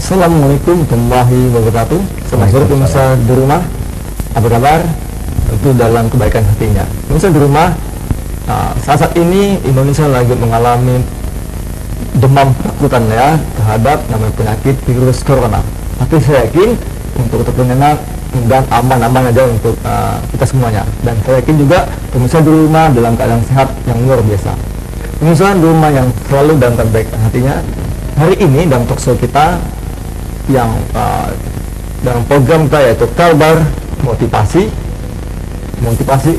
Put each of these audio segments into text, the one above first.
Assalamualaikum warahmatullahi wabarakatuh. Selamat sore pemirsa di rumah. Apa kabar? Tentu dalam kebaikan hatinya. Pemirsa di rumah, saat ini Indonesia lagi mengalami demam ketakutan ya terhadap namanya penyakit virus corona. Tapi saya yakin untuk terkena dan aman-aman aja untuk kita semuanya. Dan saya yakin juga pemirsa di rumah dalam keadaan sehat yang luar biasa. Pemirsa di rumah yang selalu dalam kebaikan hatinya. Hari ini dalam talkshow kita yang dalam program kita yaitu kabar motivasi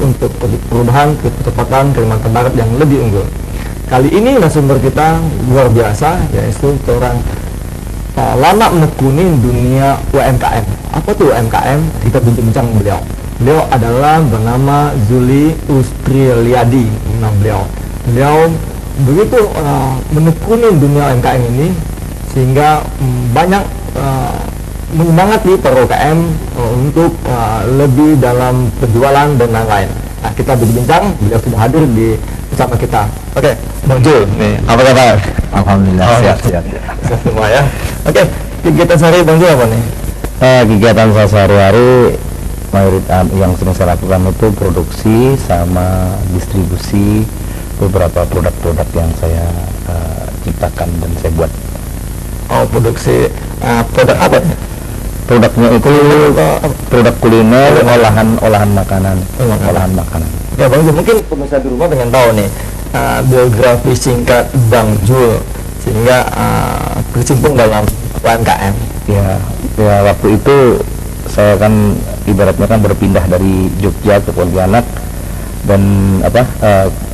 untuk perubahan kecepatan Kalimantan Barat yang lebih unggul. Kali ini narasumber kita luar biasa, yaitu seorang lama menekuni dunia UMKM. Apa tuh UMKM? Kita bincang-bincang beliau. Beliau adalah bernama Zuli Ustriliadi. Beliau begitu menekuni dunia UMKM ini sehingga banyak menyemangati para UMKM untuk lebih dalam penjualan dan lain-lain. Nah, kita berbincang, beliau sudah hadir di bersama kita. Oke, Bang Jul, nih apa kabar? Alhamdulillah sehat. Sehat semua ya. Oke, kegiatan sehari Bang Jul apa nih? Kegiatan saya sehari-hari mayoritas yang sering saya lakukan itu produksi sama distribusi beberapa produk-produk yang saya ciptakan dan saya buat. Oh, produksi produk apa nih? Produknya itu produk kuliner, olahan makanan. Ya Bang Jul, mungkin pemirsa di rumah pengen tahu nih biografi singkat Bang Jul sehingga berkecimpung dalam UMKM. Ya waktu itu saya kan ibaratnya kan berpindah dari Jogja ke Pontianak dan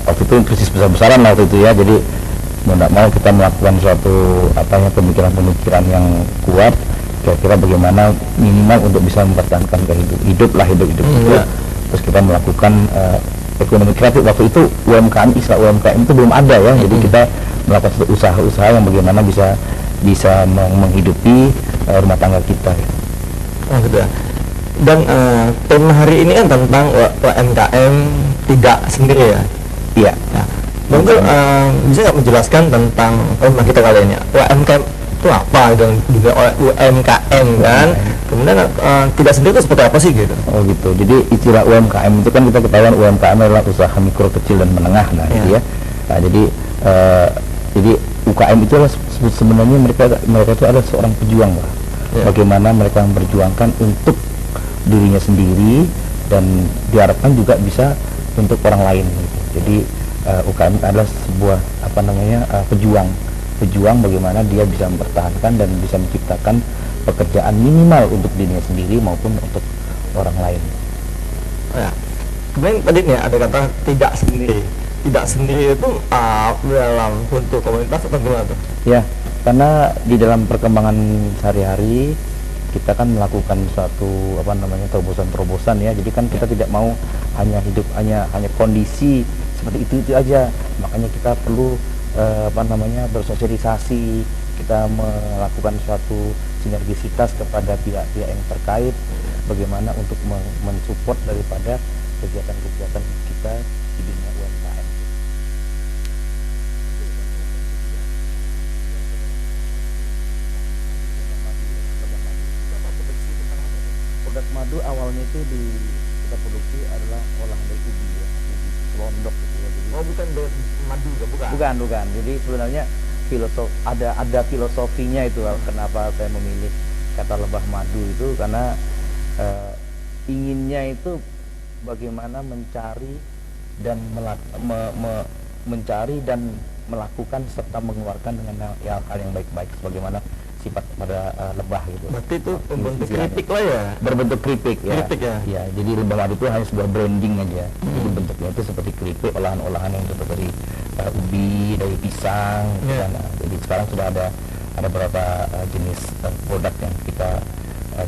waktu itu krisis besar-besaran waktu itu ya, jadi mau tidak mau kita melakukan suatu pemikiran-pemikiran yang kuat kira-kira bagaimana minimal untuk bisa mempertahankan hidup. Terus kita melakukan ekonomi kreatif. Waktu itu istilah UMKM itu belum ada ya, jadi kita melakukan suatu usaha-usaha yang bagaimana bisa menghidupi rumah tangga kita ya. Oh gitu ya. Dan tema hari ini kan tentang UMKM tidak sendiri ya. Iya. Nah, Bang Jul bisa nggak menjelaskan tentang tema kita kali ini? UMKM itu apa dan juga UMKM kan? Kemudian tidak sendiri itu seperti apa sih gitu? Oh gitu. Jadi istilah UMKM itu kan kita ketahuan UMKM adalah usaha mikro, kecil dan menengah. Nah, gitu ya. Nah, jadi UKM itu sebenarnya mereka itu adalah seorang pejuang lah. Bagaimana mereka memperjuangkan untuk dirinya sendiri dan diharapkan juga bisa untuk orang lain gitu. Jadi UKM adalah sebuah pejuang bagaimana dia bisa mempertahankan dan bisa menciptakan pekerjaan minimal untuk dirinya sendiri maupun untuk orang lain. Ya. Kemudian tadi nih ada kata tidak sendiri itu dalam bentuk komunitas atau gimana tuh? Ya, karena di dalam perkembangan sehari-hari kita kan melakukan suatu terobosan ya. Jadi kan kita tidak mau hanya hidup hanya kondisi seperti itu aja. Makanya kita perlu bersosialisasi, kita melakukan suatu sinergisitas kepada pihak-pihak yang terkait bagaimana untuk mensupport daripada kegiatan-kegiatan kita di dunia UMKM. Produk madu awalnya itu kita produksi adalah olahan dari ubi ya, ubi selondok gitu ya. Jadi, bukan madu bukan. Bukan. Jadi sebenarnya ada filosofinya itu kenapa saya memilih kata lebah madu itu karena inginnya itu bagaimana mencari dan melakukan serta mengeluarkan dengan hal yang baik-baik sebagaimana sifat pada lebah gitu. Berarti itu bentuk kritik lah ya. Berbentuk keripik ya. Kritik ya. Ya, jadi lebah madu itu hanya sebuah branding aja. Jadi bentuknya itu seperti keripik, olahan-olahan yang terbuat dari ubi, dari pisang. Yeah. Nah, jadi sekarang sudah ada beberapa jenis produk yang kita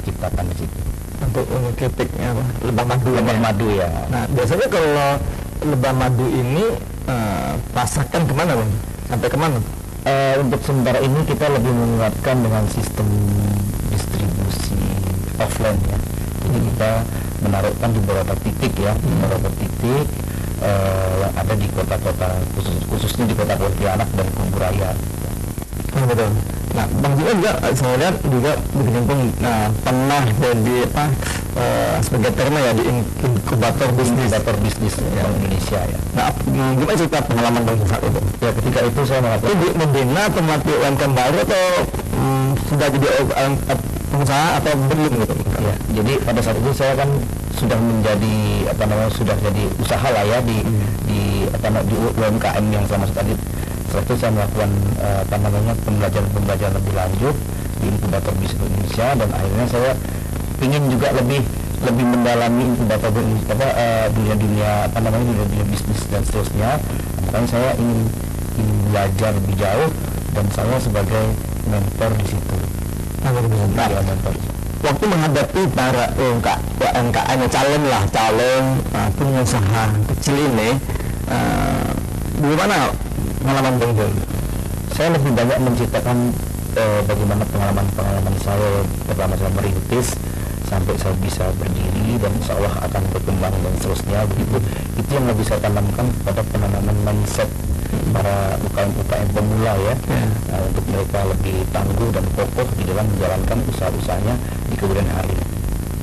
ciptakan di situ. Untuk kritiknya lebah madu. Lebah madu ya. Nah, biasanya kalau lebah madu ini pasarkan kemana Bang? Sampai kemana? Untuk sementara ini kita lebih menguatkan dengan sistem distribusi offline ya. Jadi kita menaruhkan di beberapa titik ya, yang ada di kota-kota khususnya di kota Pontianak dan Kuburaya. Betul. Nah, Bang Jika juga saya lihat juga berkecimpung pernah jadi sebagai terma ya di inkubator bisnis ya. Bank Indonesia ya. Nah, gimana cerita pengalaman Bang saat itu? Ya, ketika itu saya melakukan Itu membina atau melatih UMKM baru atau sudah jadi pengusaha atau belum gitu? Ya, jadi pada saat itu saya kan sudah menjadi sudah jadi usaha lah ya di UMKM yang sama tadi. Setelah itu saya melakukan pembelajaran lebih lanjut di inkubator bisnis Indonesia, dan akhirnya saya ingin juga lebih mendalami inkubator dunia bisnis dan seterusnya. Makanya saya ingin belajar lebih jauh, dan saya sebagai mentor di situ. Nah, mentor. Waktu menghadapi para UMKM calon pengusaha kecil ini, bagaimana pengalaman Bang Jul? Saya lebih banyak menceritakan bagaimana pengalaman saya pertama saya merintis sampai saya bisa berdiri dan insya Allah akan berkembang dan seterusnya begitu. Itu yang lebih saya tanamkan pada penanaman mindset para UKM pemula ya, untuk mereka lebih tangguh dan kokoh di dalam menjalankan usaha-usahanya di kemudian hari.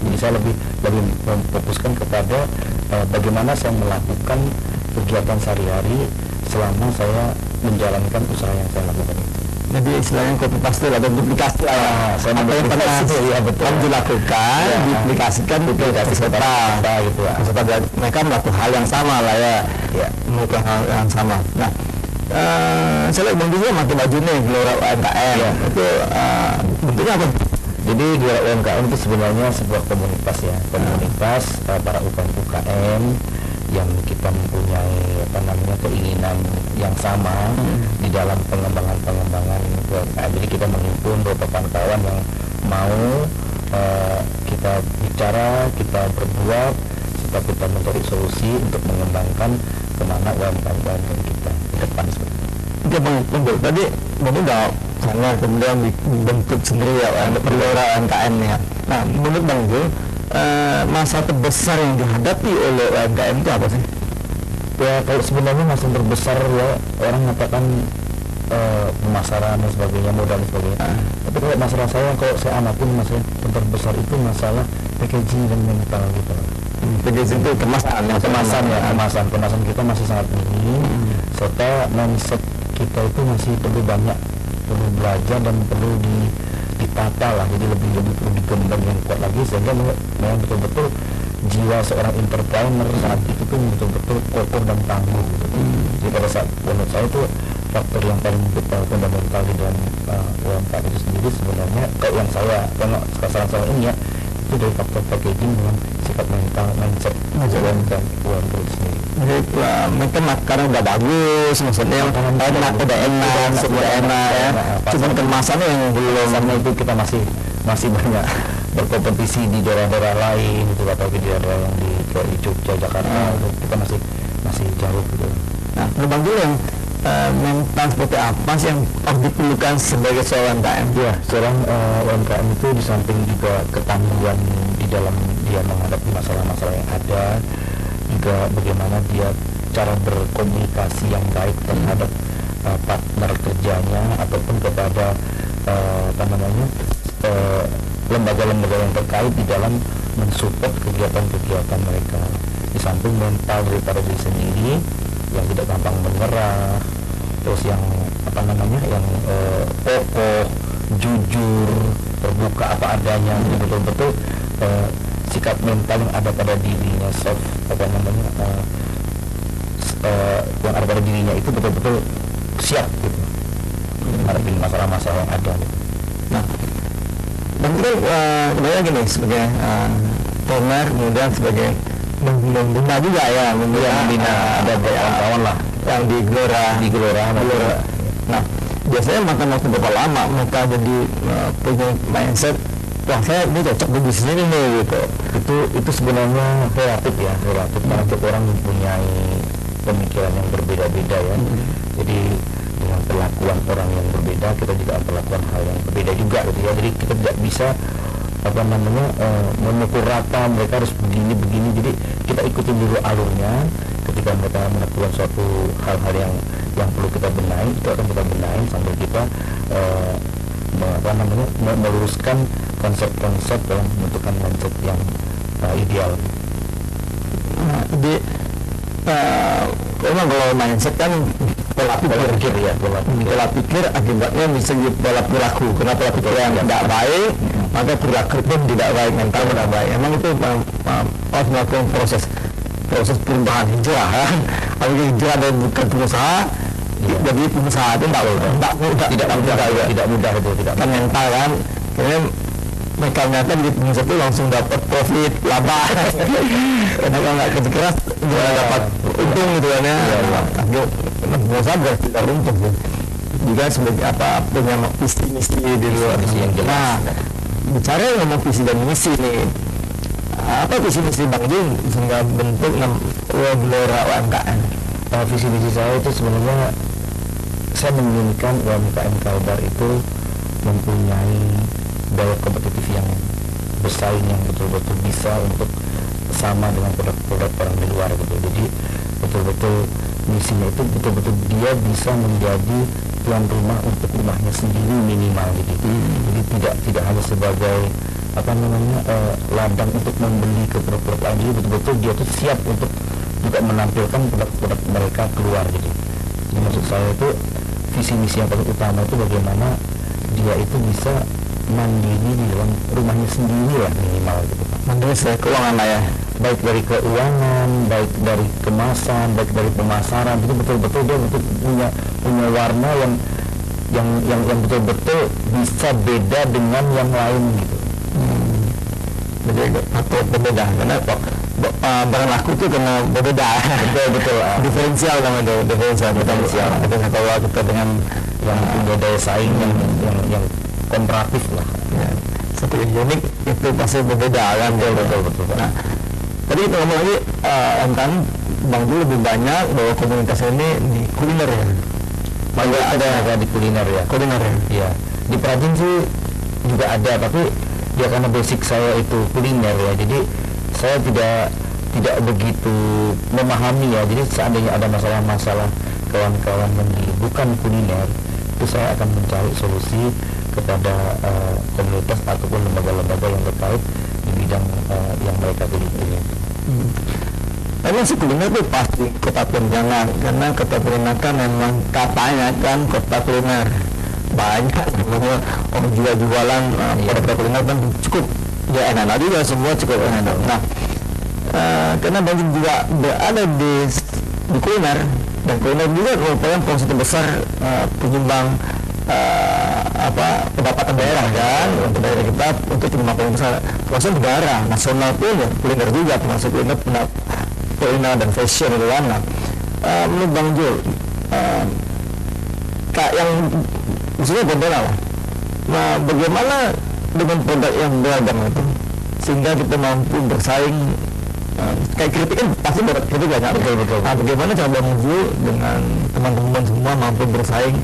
Jadi saya lebih memfokuskan kepada bagaimana saya melakukan kegiatan sehari-hari selama saya menjalankan usaha yang saya lakukan itu. Jadi istilahnya copy paste atau duplikasi lah ya. Saya apa yang pernah ya, betul. dilakukan, duplikasikan peserta gitu ya. Peserta mereka melakukan hal yang sama lah ya, melakukan hal yang sama. Nah, saya lihat Bang Jul pakai baju nih Gelora UMKM. Itu bentuknya apa? Jadi Gelora UMKM itu sebenarnya sebuah komunitas ya, komunitas para UKM yang kita mempunyai keinginan yang sama di dalam pengembangan UMKM. Jadi kita menghimpun beberapa kawan yang mau kita bicara, kita berbuat, serta kita mencari solusi untuk mengembangkan kemana UMKM kita ke depan seperti itu. Oke Bang Jul, tadi Bang udah sana kemudian dibentuk sendiri ya Gelora UMKM ya. Nah, menurut Bang Jul, masa terbesar yang dihadapi oleh UMKM itu apa sih? Ya, kalau sebenarnya masa terbesar ya orang mengatakan pemasaran dan sebagainya, modal dan sebagainya. Tapi kalau masalah saya, kalau saya amatin masalah terbesar itu masalah packaging dan mental gitu. Packaging itu kemasan kita masih sangat minim, serta mindset kita itu masih perlu belajar dan perlu ditata lah, jadi lebih perlu digembar yang kuat lagi, sehingga memang betul-betul jiwa seorang entrepreneur saat itu tuh betul-betul kokoh dan tangguh gitu. Jadi pada saat menurut saya itu faktor yang paling fundamental di dalam UMKM itu sendiri sebenarnya, kalau yang saya sekarang saya ini ya, itu dari faktor packaging dengan sifat mental mindset UMKM itu sendiri. Jadi mungkin makanan udah bagus, maksudnya udah enak, semua enak ya. Cuma kemasannya yang belum. Karena itu kita masih banyak berkompetisi di daerah-daerah lain itu, atau di daerah yang di Jogja, Jakarta, kita masih jauh gitu. Nah, Bang Jul yang mental seperti apa sih yang harus diperlukan sebagai seorang UMKM? Ya, seorang UMKM itu di samping juga ketangguhan di dalam dia menghadapi masalah-masalah yang ada, juga bagaimana dia cara berkomunikasi yang baik terhadap partner kerjanya ataupun kepada lembaga-lembaga yang terkait di dalam mensupport kegiatan-kegiatan mereka. Di samping mental daripada diri sendiri yang tidak gampang menyerah, terus yang yang kokoh, jujur, terbuka apa adanya, jadi betul-betul sikap mental yang ada pada dirinya, yang ada pada dirinya itu betul-betul siap gitu menghadapi masalah-masalah yang ada gitu. Nah, dan itu kemudian gini sebagai owner, kemudian sebagai membina juga ya, membina ada beberapa kawan lah yang di Gelora. Nah, biasanya makan waktu berapa lama mereka jadi punya mindset, wah saya ini cocok di bisnis ini nih gitu. Itu sebenarnya relatif karena setiap orang mempunyai pemikiran yang berbeda-beda ya. Jadi dengan perlakuan orang yang berbeda, kita juga perlakuan hal yang berbeda juga gitu ya. Jadi kita tidak bisa memukul rata mereka harus begini. Jadi kita ikutin dulu alurnya. Ketika mereka melakukan suatu hal-hal yang perlu kita benahi, itu akan kita benahi sambil kita meluruskan konsep-konsep dalam menentukan mindset yang ideal. Jadi memang kalau mindset kan pola pikir ya, pola pikir akibatnya bisa jadi pola perilaku. Karena pola pikir yang tidak baik, maka perilaku pun tidak baik, mental tidak baik. Emang itu harus melakukan proses perubahan hijrah kan. Apalagi hijrah dari bukan pengusaha, jadi pengusaha itu tidak mudah itu, tidak kan mental kan. Karena mereka nyata di pengusaha itu langsung dapat profit, laba. Karena kalau nggak kerja keras dia dapat untung gitu kan ya. Pengusaha berarti tidak untung sih. Juga sebagai punya visi misi di luar yang jelas. Nah, bicara ngomong visi dan misi nih, apa visi misi Bang Jun sehingga bentuk gelora UMKM? Visi misi saya itu sebenarnya saya menginginkan UMKM Kalbar itu mempunyai daya kompetitif yang bersaing, yang betul-betul bisa untuk sama dengan produk-produk orang di luar gitu. Jadi betul-betul misinya itu betul-betul dia bisa menjadi tuan rumah untuk rumahnya sendiri minimal gitu. Jadi tidak hanya sebagai ladang untuk membeli ke produk lain, jadi betul-betul dia tuh siap untuk juga menampilkan produk-produk mereka keluar gitu. Jadi maksud saya itu visi misi yang paling utama itu bagaimana dia itu bisa mandiri di dalam rumahnya sendiri lah minimal gitu Pak. Mandiri saya keuangan lah ya, baik dari keuangan, baik dari kemasan, baik dari pemasaran. Jadi betul-betul dia punya warna yang betul-betul bisa beda dengan yang lain gitu. Atau berbeda karena barang laku itu kena berbeda. Betul. Diferensial namanya, diferensial. Kalau kita dengan yang punya daya saing yang komparatif lah ya, satu yang unik itu pasti berbeda kan. Betul. Nah, tadi kita ngomong lagi tentang Bang Jul lebih banyak bahwa komunitas ini di kuliner ya. Banyak ada di kuliner ya. Ya. Di perajin sih juga ada, tapi ya karena basic saya itu kuliner ya, jadi saya tidak begitu memahami ya. Jadi seandainya ada masalah-masalah kawan-kawan yang bukan kuliner, itu saya akan mencari solusi kepada komunitas ataupun lembaga-lembaga yang terkait di bidang yang mereka teliti. Memang si kuliner itu pasti kota Pontianak, karena kota Pontianak kan memang katanya kan kota kuliner, banyak sebenarnya orang jualan produk kuliner kan cukup ya enak juga, semua cukup enak. Nah, karena banyak juga berada di kuliner, dan kuliner juga merupakan porsi terbesar penyumbang pendapatan daerah kan, untuk daerah kita untuk paling besar, termasuk negara nasional pun ya kuliner juga, termasuk kuliner dan fashion itu kan. Menurut Bang Jul, yang maksudnya berbeda lah. Nah, bagaimana dengan produk yang beragam itu sehingga kita mampu bersaing? Kayak kritik kan pasti kritik banyak. Betul. Nah, bagaimana cara Bang Jul dengan teman-teman semua mampu bersaing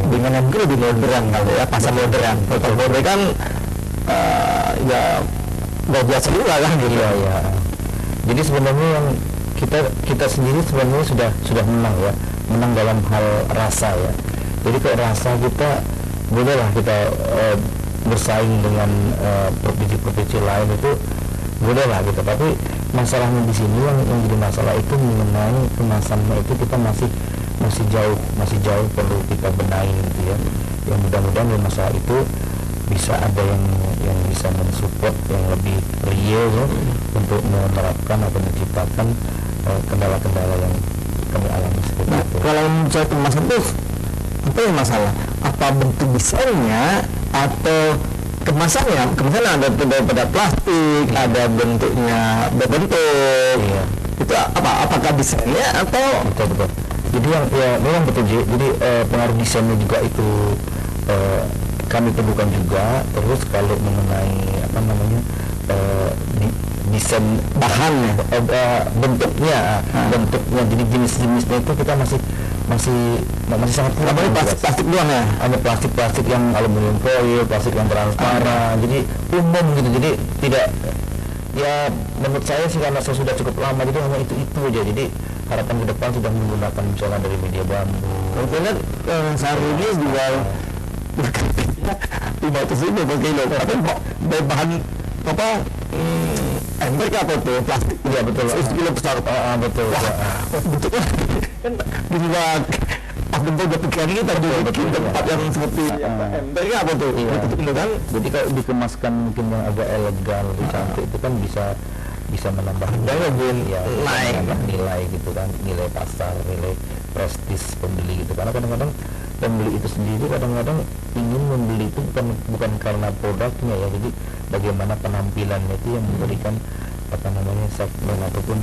dengan yang mungkin lebih modern kali ya, pasar modern. Kalau modern kan ya nggak biasa juga kan gitu ya. Jadi sebenarnya yang kita sendiri sebenarnya sudah menang dalam hal rasa ya. Jadi kayak rasa kita bolehlah kita bersaing dengan provinsi-provinsi lain, itu bolehlah kita, tapi masalahnya di sini yang jadi masalah itu mengenai kemasannya, itu kita masih jauh perlu kita benahi gitu ya. Yang mudah-mudahan masalah itu bisa ada yang bisa mensupport yang lebih real ya, untuk menerapkan atau menciptakan kendala-kendala yang kami alami seperti itu. Kalau mencari kemasan itu apa yang masalah? Apa bentuk desainnya atau kemasannya? Kemasannya ada pada plastik, ada bentuknya berbentuk. Iya. Itu apakah desainnya atau betul. Jadi memang betul. Jadi pengaruh desainnya juga itu kami perlukan juga. Terus kalau mengenai desain bahannya, bentuknya, jadi jenis-jenisnya itu kita masih sangat kurang. Plastik doang ya? Ada plastik yang aluminium foil, plastik yang transparan, jadi umum gitu. Jadi tidak, ya menurut saya sih karena saya sudah cukup lama, jadi hanya itu aja. Jadi harapan ke depan sudah menggunakan misalnya dari media bambu. Kalau lihat sehari ini juga 500.000 per kilo. Tapi dari bahan apa? Ember apa tuh plastik? Iya betul. 100 kilo besar. Betul. Bentuknya kan di luar pas bentuk udah pikiran kita bikin tempat yang seperti ember apa tuh? Itu kan. Jadi kalau dikemaskan mungkin yang agak elegan, lebih cantik itu kan bisa menambah naik nilai gitu kan, nilai pasar, nilai prestis pembeli gitu. Karena kadang-kadang pembeli itu sendiri kadang-kadang ingin membeli itu bukan karena produknya ya, jadi bagaimana penampilannya itu yang memberikan segmen ataupun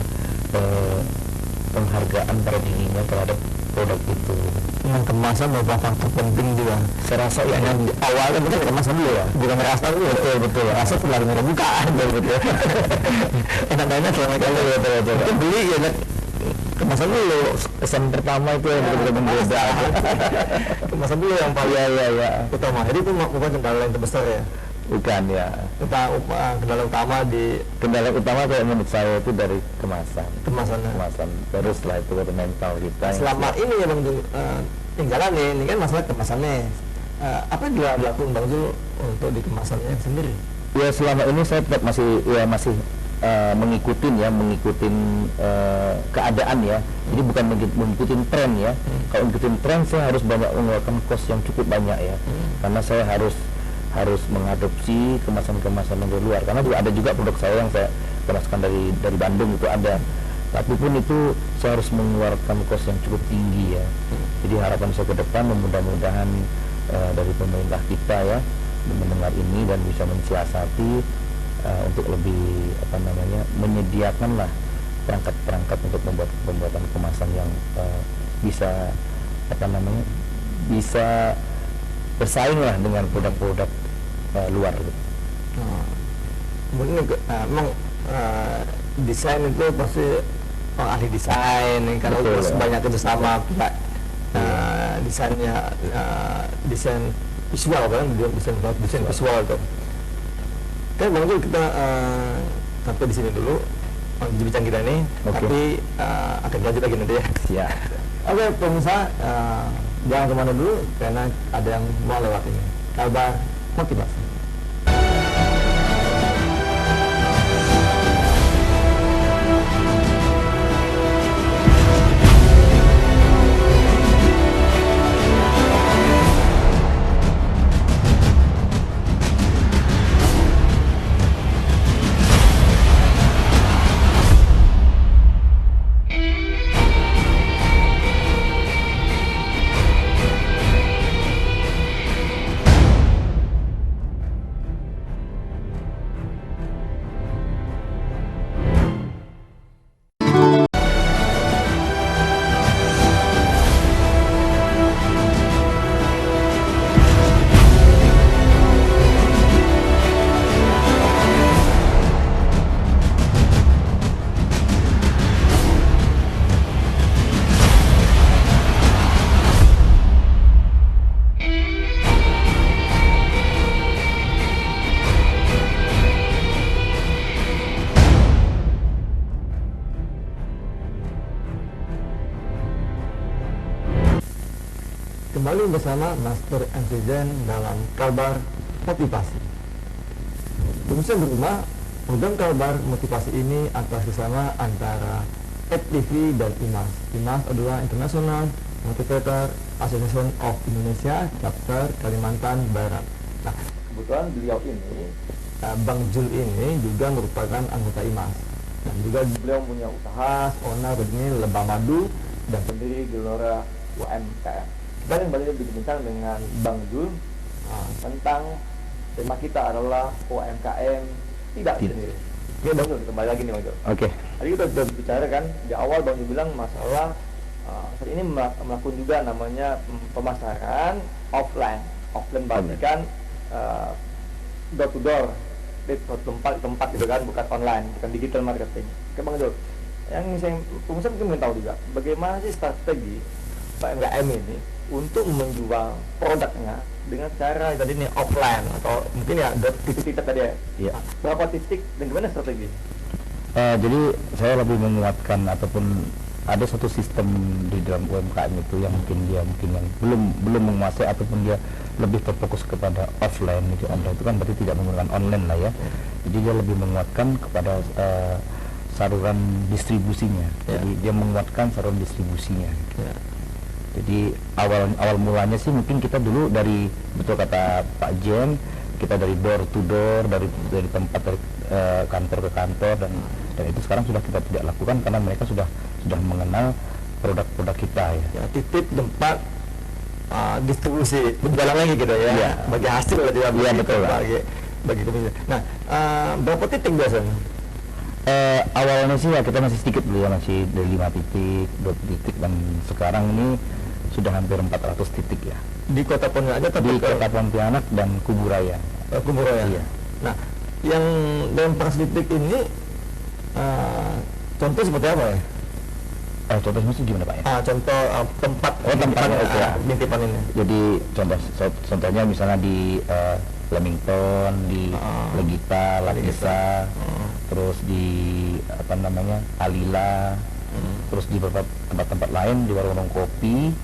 penghargaan pada dirinya terhadap produk itu. Yang kemasan beberapa faktor penting juga. Saya rasa yang awalnya mungkin kemasan dulu ya, bukan rasa dulu. Betul. Rasa setelah dengar buka. Betul. Enak-enak selama kali betul. Beli ya kemasan dulu. Kesan pertama itu yang betul-betul berbeda. Kemasan dulu yang paling utama. Jadi itu bukan kendala yang terbesar ya. Bukan ya. Kendala utama kayak menurut saya itu dari kemasan. Terus setelah itu dari mental kita. Selama ini ya Bang Jul, tinggalan ini kan masalah kemasannya. Apa yang dilakukan Bang Jul untuk di kemasannya sendiri? Ya selama ini saya tetap masih mengikutin keadaan ya. Jadi bukan mengikutin tren ya. Kalau mengikutin tren saya harus banyak mengeluarkan kos yang cukup banyak ya. Karena saya harus mengadopsi kemasan-kemasan dari luar, karena juga ada juga produk saya yang saya kemaskan dari Bandung itu ada, tapi pun itu saya harus mengeluarkan kos yang cukup tinggi ya. Jadi harapan saya ke depan mudah-mudahan dari pemerintah kita ya mendengar ini dan bisa mensiasati untuk lebih menyediakan lah perangkat-perangkat untuk pembuatan kemasan yang bisa bisa bersaing lah dengan produk-produk luar gitu. Mungkin memang desain itu pasti ahli desain karena harus banyak kerjasama pihak desain visual kan, desain visual itu. Oke, Bang Jul, kita sampai di sini dulu bincang kita ini, tapi akan lanjut lagi nanti ya. Siap. Oke, pemirsa, jangan kemana dulu karena ada yang mau lewat ini. Kabar motivasi. Kembali bersama Master Antigen dalam kabar motivasi. Pemirsa di rumah, program kabar motivasi ini atas bersama antara FTV dan IMAS. IMAS adalah International Motivator Association of Indonesia, chapter Kalimantan Barat. Nah, kebetulan beliau ini, Bang Jul ini juga merupakan anggota IMAS. Dan juga beliau punya usaha, owner ini Lebah Madu, dan pendiri Gelora UMKM. Kita kembali berbincang dengan Bang Jul tentang tema kita adalah UMKM tidak sendiri. Oke Bang Jul, kembali lagi nih Bang Jul. Oke. Tadi kita sudah bicara kan di awal Bang Jul bilang masalah saat ini melakukan juga namanya pemasaran offline berarti kan door to door di tempat gitu kan, bukan online, bukan digital marketing. Oke Bang Jul, yang saya pengusaha mungkin tahu juga bagaimana sih strategi UMKM ini untuk menjual produknya dengan cara tadi ini offline atau mungkin ya titik-titik tadi ya. Iya. Berapa titik dan gimana strategi? Jadi saya lebih menguatkan ataupun ada satu sistem di dalam UMKM itu yang mungkin yang belum menguasai ataupun dia lebih terfokus kepada offline itu. Online itu kan berarti tidak menggunakan online lah ya. Jadi dia lebih menguatkan kepada saluran distribusinya. Jadi dia menguatkan saluran distribusinya. Jadi awal mulanya sih mungkin kita dulu dari, betul kata Pak Jen, kita dari door to door, dari tempat, dari kantor ke kantor, dan itu sekarang sudah kita tidak lakukan karena mereka sudah mengenal produk-produk kita ya. Titip tempat distribusi berjalan lagi gitu ya. Bagi hasil lah dia. Iya betul. Bagi komisi. Nah, berapa titik biasanya? Awalnya sih ya kita masih sedikit dulu ya, masih dari 5 titik, 2 titik, dan sekarang ini sudah hampir 400 titik ya. Di Kota Pontianak aja? Di Kota Pontianak dan Kuburaya. Kuburaya. Iya. Nah, yang dalam 400 titik ini contoh seperti apa ya? Contohnya sih gimana Pak ya? Contoh tempat bintipan ini. Jadi contohnya misalnya di Leamington, di Legita, Latisa, terus di Alila, terus di beberapa tempat-tempat lain, di warung kopi,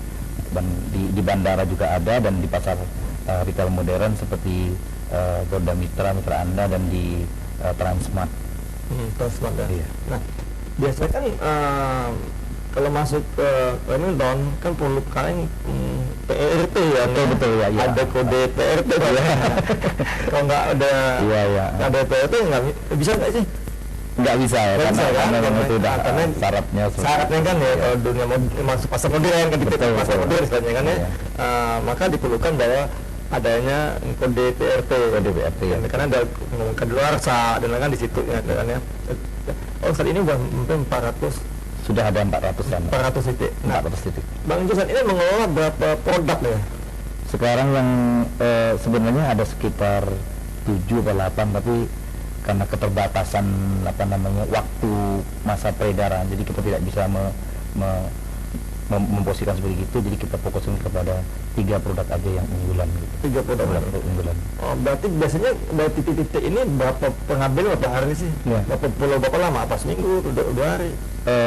dan di bandara juga ada, dan di pasar retail modern seperti Golda Mitra Anda, dan di Transmart. Transmart ya. Iya. Nah, biasanya kan kalau masuk ke Leamington kan perlu kalian PRT ya. Betul ya. Ada kode PRT ya. Kalau nggak ada ada PRT nggak bisa nggak sih? Nggak bisa ya, karena itu udah syaratnya kan ya. Kalau dunia mau masuk pasar modern kan, betul, pasar modern sebenarnya kan ya. Maka diperlukan bahwa adanya kode PRT. Ya, karena ada kadaluarsa dan lain-lain di situ ya kan ya. Saat ini udah mungkin 400. Sudah ada 400-an. 400 titik. Nah, 400 titik. Bang Josan ini mengelola berapa produk ya? Sekarang yang sebenarnya ada sekitar 7 atau 8, tapi karena keterbatasan waktu masa peredaran, jadi kita tidak bisa memposisikan seperti itu. Jadi kita fokusin kepada 3 produk aja yang unggulan gitu. 3 produk unggulan. Berarti biasanya dari titik-titik ini berapa pengambil, berapa hari sih? Berapa pulau, berapa lama? Apa seminggu, 2 hari?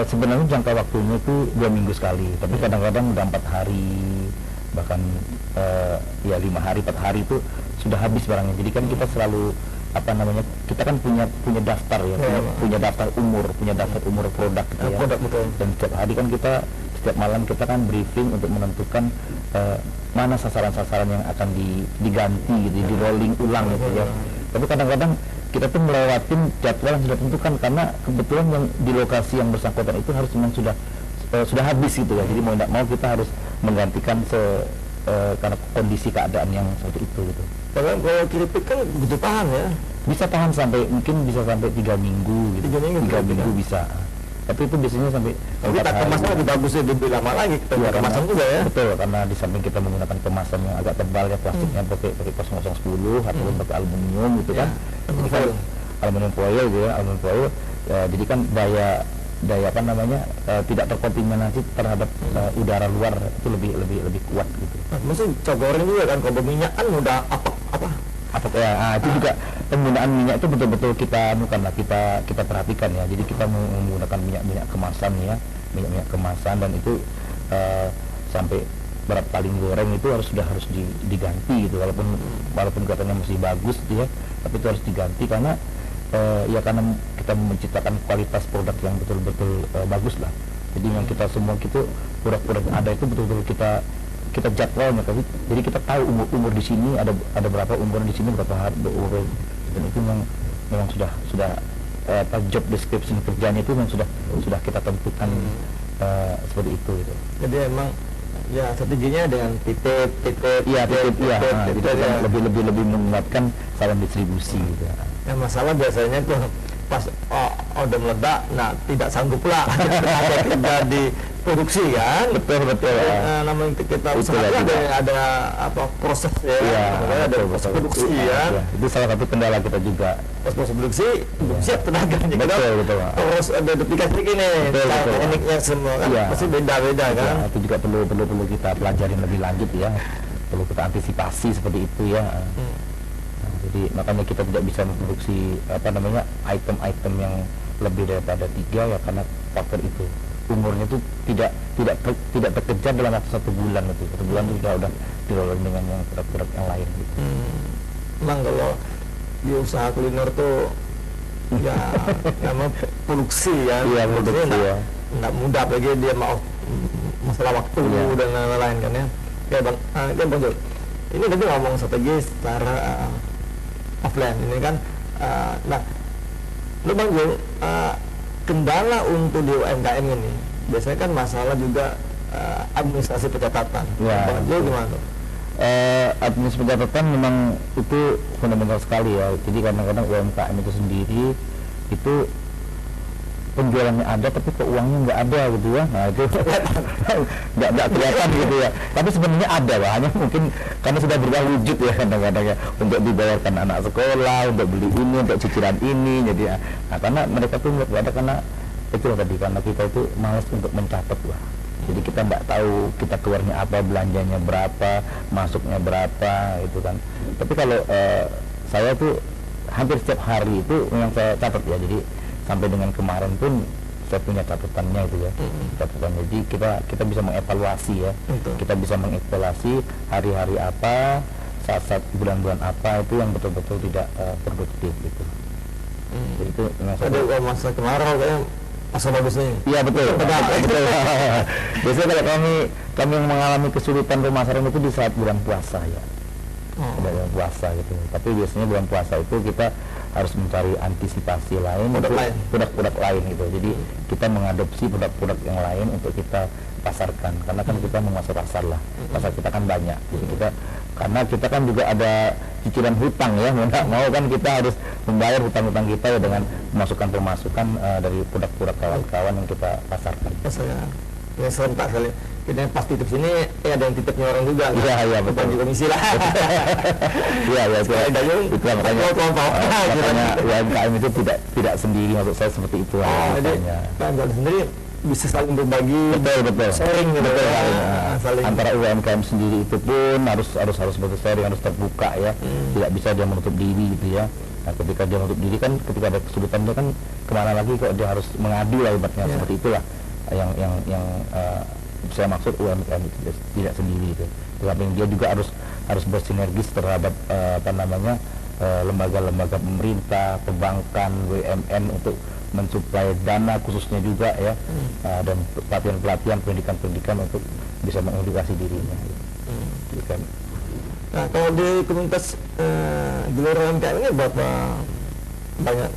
Sebenarnya jangka waktunya itu 2 minggu sekali, tapi kadang-kadang udah 4 hari, bahkan 5 hari, 4 hari itu sudah habis barangnya. Jadi kan kita selalu kita kan punya daftar ya, punya daftar umur produk gitu ya. Produk, betul. Dan setiap hari kan setiap malam kita kan briefing untuk menentukan mana sasaran-sasaran yang akan diganti gitu, di rolling ulang gitu ya. Tapi kadang-kadang kita tuh melewatin jadwal yang sudah tentukan karena kebetulan yang di lokasi yang bersangkutan itu harus memang sudah habis gitu ya. Jadi mau tidak mau kita harus menggantikan karena kondisi keadaan yang seperti itu gitu. Kalau keripik kan butuh tahan ya. Bisa tahan mungkin bisa sampai 3 minggu gitu. 3 minggu bisa. Tapi itu biasanya sampai kita kemasnya lebih bagus ya, lebih lama lagi kita kemasan juga ya. Betul, karena di samping kita menggunakan kemasan yang agak tebal ya, plastiknya pakai 0010 ataupun pakai aluminium gitu kan. Jadi kan aluminium foil gitu ya, jadi kan daya tidak terkontaminasi terhadap udara luar itu lebih kuat gitu. Maksudnya cogoreng juga kan, kalau berminyak kan udah itu juga penggunaan minyak itu betul-betul kita perhatikan ya. Jadi kita menggunakan minyak kemasan ya, minyak kemasan, dan itu sampai berapa kali goreng itu harus diganti gitu, walaupun katanya masih bagus gitu ya, tapi itu harus diganti karena karena kita menciptakan kualitas produk yang betul-betul bagus lah. Jadi yang kita semua produk-produk yang ada itu betul-betul kita jadwalnya, jadi kita tahu umur di sini ada berapa, umur di sini berapa hari, dan itu memang sudah job description kerjanya itu memang sudah kita tentukan seperti itu gitu. Jadi emang ya strateginya dengan titip lebih menguatkan saluran distribusi gitu. Nah, masalah biasanya tuh pas udah meledak, tidak sanggup pula kita di produksi kan. Betul namanya kita usaha ada proses ya, ada proses produksi ya. Itu salah satu kendala kita juga. Proses produksi siap tenaganya, betul. Terus ada duplikasi gini, tekniknya semua kan pasti beda-beda kan. Itu juga perlu kita pelajarin lebih lanjut ya, perlu kita antisipasi seperti itu ya. Jadi makanya kita tidak bisa memproduksi item-item yang lebih daripada 3 ya, karena faktor itu. umurnya itu tidak terkejar dalam satu bulan gitu. Satu bulan itu udah dilawan dengan yang produk-produk yang lain gitu. Memang kalau di usaha kuliner tuh ya nama produksi ya, Iya, produksi ya. nggak mudah, apalagi dia mau masalah waktu dan lain-lain kan ya. Oke bang, Bang Jul, ini tadi ngomong strategi secara offline ini kan, nah lu Bang Jul, kendala untuk di UMKM ini biasanya kan masalah juga administrasi pencatatan. Ya, Bang Jul gimana tuh? Administrasi pencatatan memang itu fundamental sekali ya. Jadi kadang-kadang UMKM itu sendiri itu penjualannya ada tapi keuangannya nggak ada gitu ya. Nah itu nggak kelihatan gitu ya. Tapi sebenarnya ada, Pak. Hanya mungkin karena sudah berubah wujud ya kadang-kadang ya, untuk dibayarkan anak sekolah, untuk beli ini, untuk cicilan ini. Jadi nah, karena mereka tuh nggak ada, karena itu tadi, karena kita itu malas untuk mencatat, Pak. Jadi kita nggak tahu kita keluarnya apa, belanjanya berapa, masuknya berapa, itu kan. Tapi kalau saya tuh hampir setiap hari itu yang saya catat ya. Jadi sampai dengan kemarin pun saya punya catatannya itu ya. Catatannya. Jadi kita bisa mengevaluasi ya. Kita bisa mengevaluasi hari-hari apa, saat-saat bulan-bulan apa itu yang betul-betul tidak produktif gitu. Jadi itu Ada masa kemarau kayaknya masa bagus nih. Iya betul. Betul. Biasanya kalau kami yang mengalami kesulitan pemasaran itu di saat bulan puasa ya. Bulan puasa gitu. Tapi biasanya bulan puasa itu kita harus mencari antisipasi lain, produk-produk lain gitu. Jadi kita mengadopsi produk-produk yang lain untuk kita pasarkan, karena kan kita menguasai pasar lah. Pasar kita kan banyak. Jadi karena kita kan juga ada cicilan hutang ya, mau kan kita harus membayar hutang-hutang kita ya dengan pemasukan dari produk-produk kawan-kawan yang kita pasarkan. Ya serentak kali. Kita pas titip sini, ada yang titipnya orang juga. Iya betul. Bagi komisi lah. Iya itu makanya UMKM itu tidak sendiri, maksud saya seperti itu. Jadi UMKM sendiri bisa saling berbagi, betul sharing gitu. Saling. Antara UMKM sendiri itu pun harus betul sharing, harus terbuka ya. Tidak bisa dia menutup diri gitu ya. Nah, ketika dia menutup diri kan, ketika ada kesulitan dia kan kemana lagi kok, dia harus mengadu lah ibaratnya. Seperti itulah yang saya maksud UMKM itu tidak sendiri itu. Tetapi dia juga harus bersinergis terhadap lembaga-lembaga pemerintah, perbankan, BUMN untuk mensuplai dana khususnya juga ya, dan pelatihan-pelatihan, pendidikan untuk bisa mengedukasi dirinya. Gitu. Nah kalau di komunitas Gelora UMKM ini berapa banyak?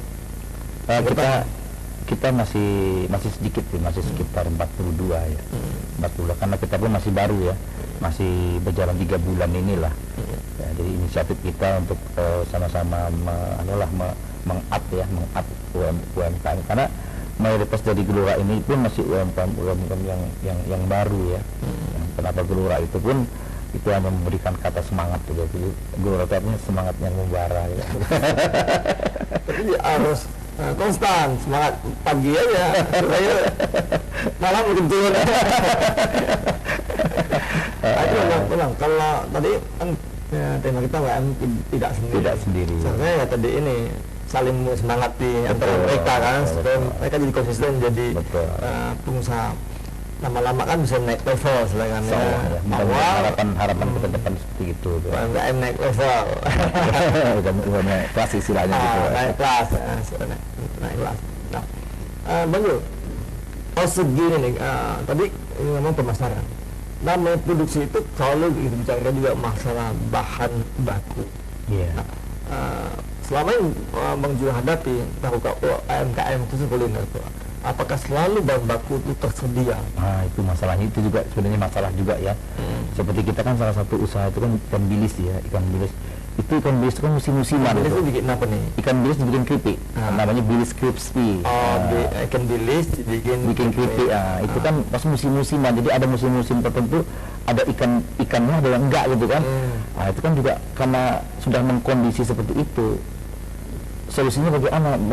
Kita masih sedikit sih, masih sekitar 42 ya. 42 karena kita pun masih baru ya, masih berjalan 3 bulan inilah. Ya, jadi inisiatif kita untuk sama-sama meng-up UMKM, karena mayoritas dari Gelora ini pun masih UMKM yang baru ya. Kenapa Gelora itu pun itu hanya memberikan kata semangat gitu. Jadi Gelora itu artinya semangat yang membara ya. Tapi harus konstan, semangat pagi aja supaya malam mungkin turun. Memang kalau tadi kan tema kita UMKM tidak sendiri. Sebenarnya ya tadi ini saling semangati antara mereka kan, supaya mereka jadi konsisten, jadi pengusaha lama-lama kan bisa naik level selain harapan ke depan seperti itu. UMKM naik level. Kelas istilahnya gitu. Naik kelas. Nah, Bang Jul, segini nih, tadi ini ngomong pemasaran. Namanya produksi itu selalu kita bicara juga masalah bahan baku. Iya. Nah, selama ini Bang Jul hadapi UMKM itu kuliner tuh, apakah selalu bahan baku itu tersedia? Nah itu masalahnya, itu juga sebenarnya masalah juga ya. Seperti kita kan salah satu usaha itu kan ikan bilis ya, ikan bilis itu kan musim-musiman. Bilis itu bikin apa nih? Ikan bilis dibikin keripik, namanya bilis crispy. Ikan bilis bikin keripik. Itu kan pas musim-musiman, jadi ada musim-musim tertentu ada ikannya, ada yang enggak gitu kan. Nah itu kan juga karena sudah mengkondisi seperti itu, solusinya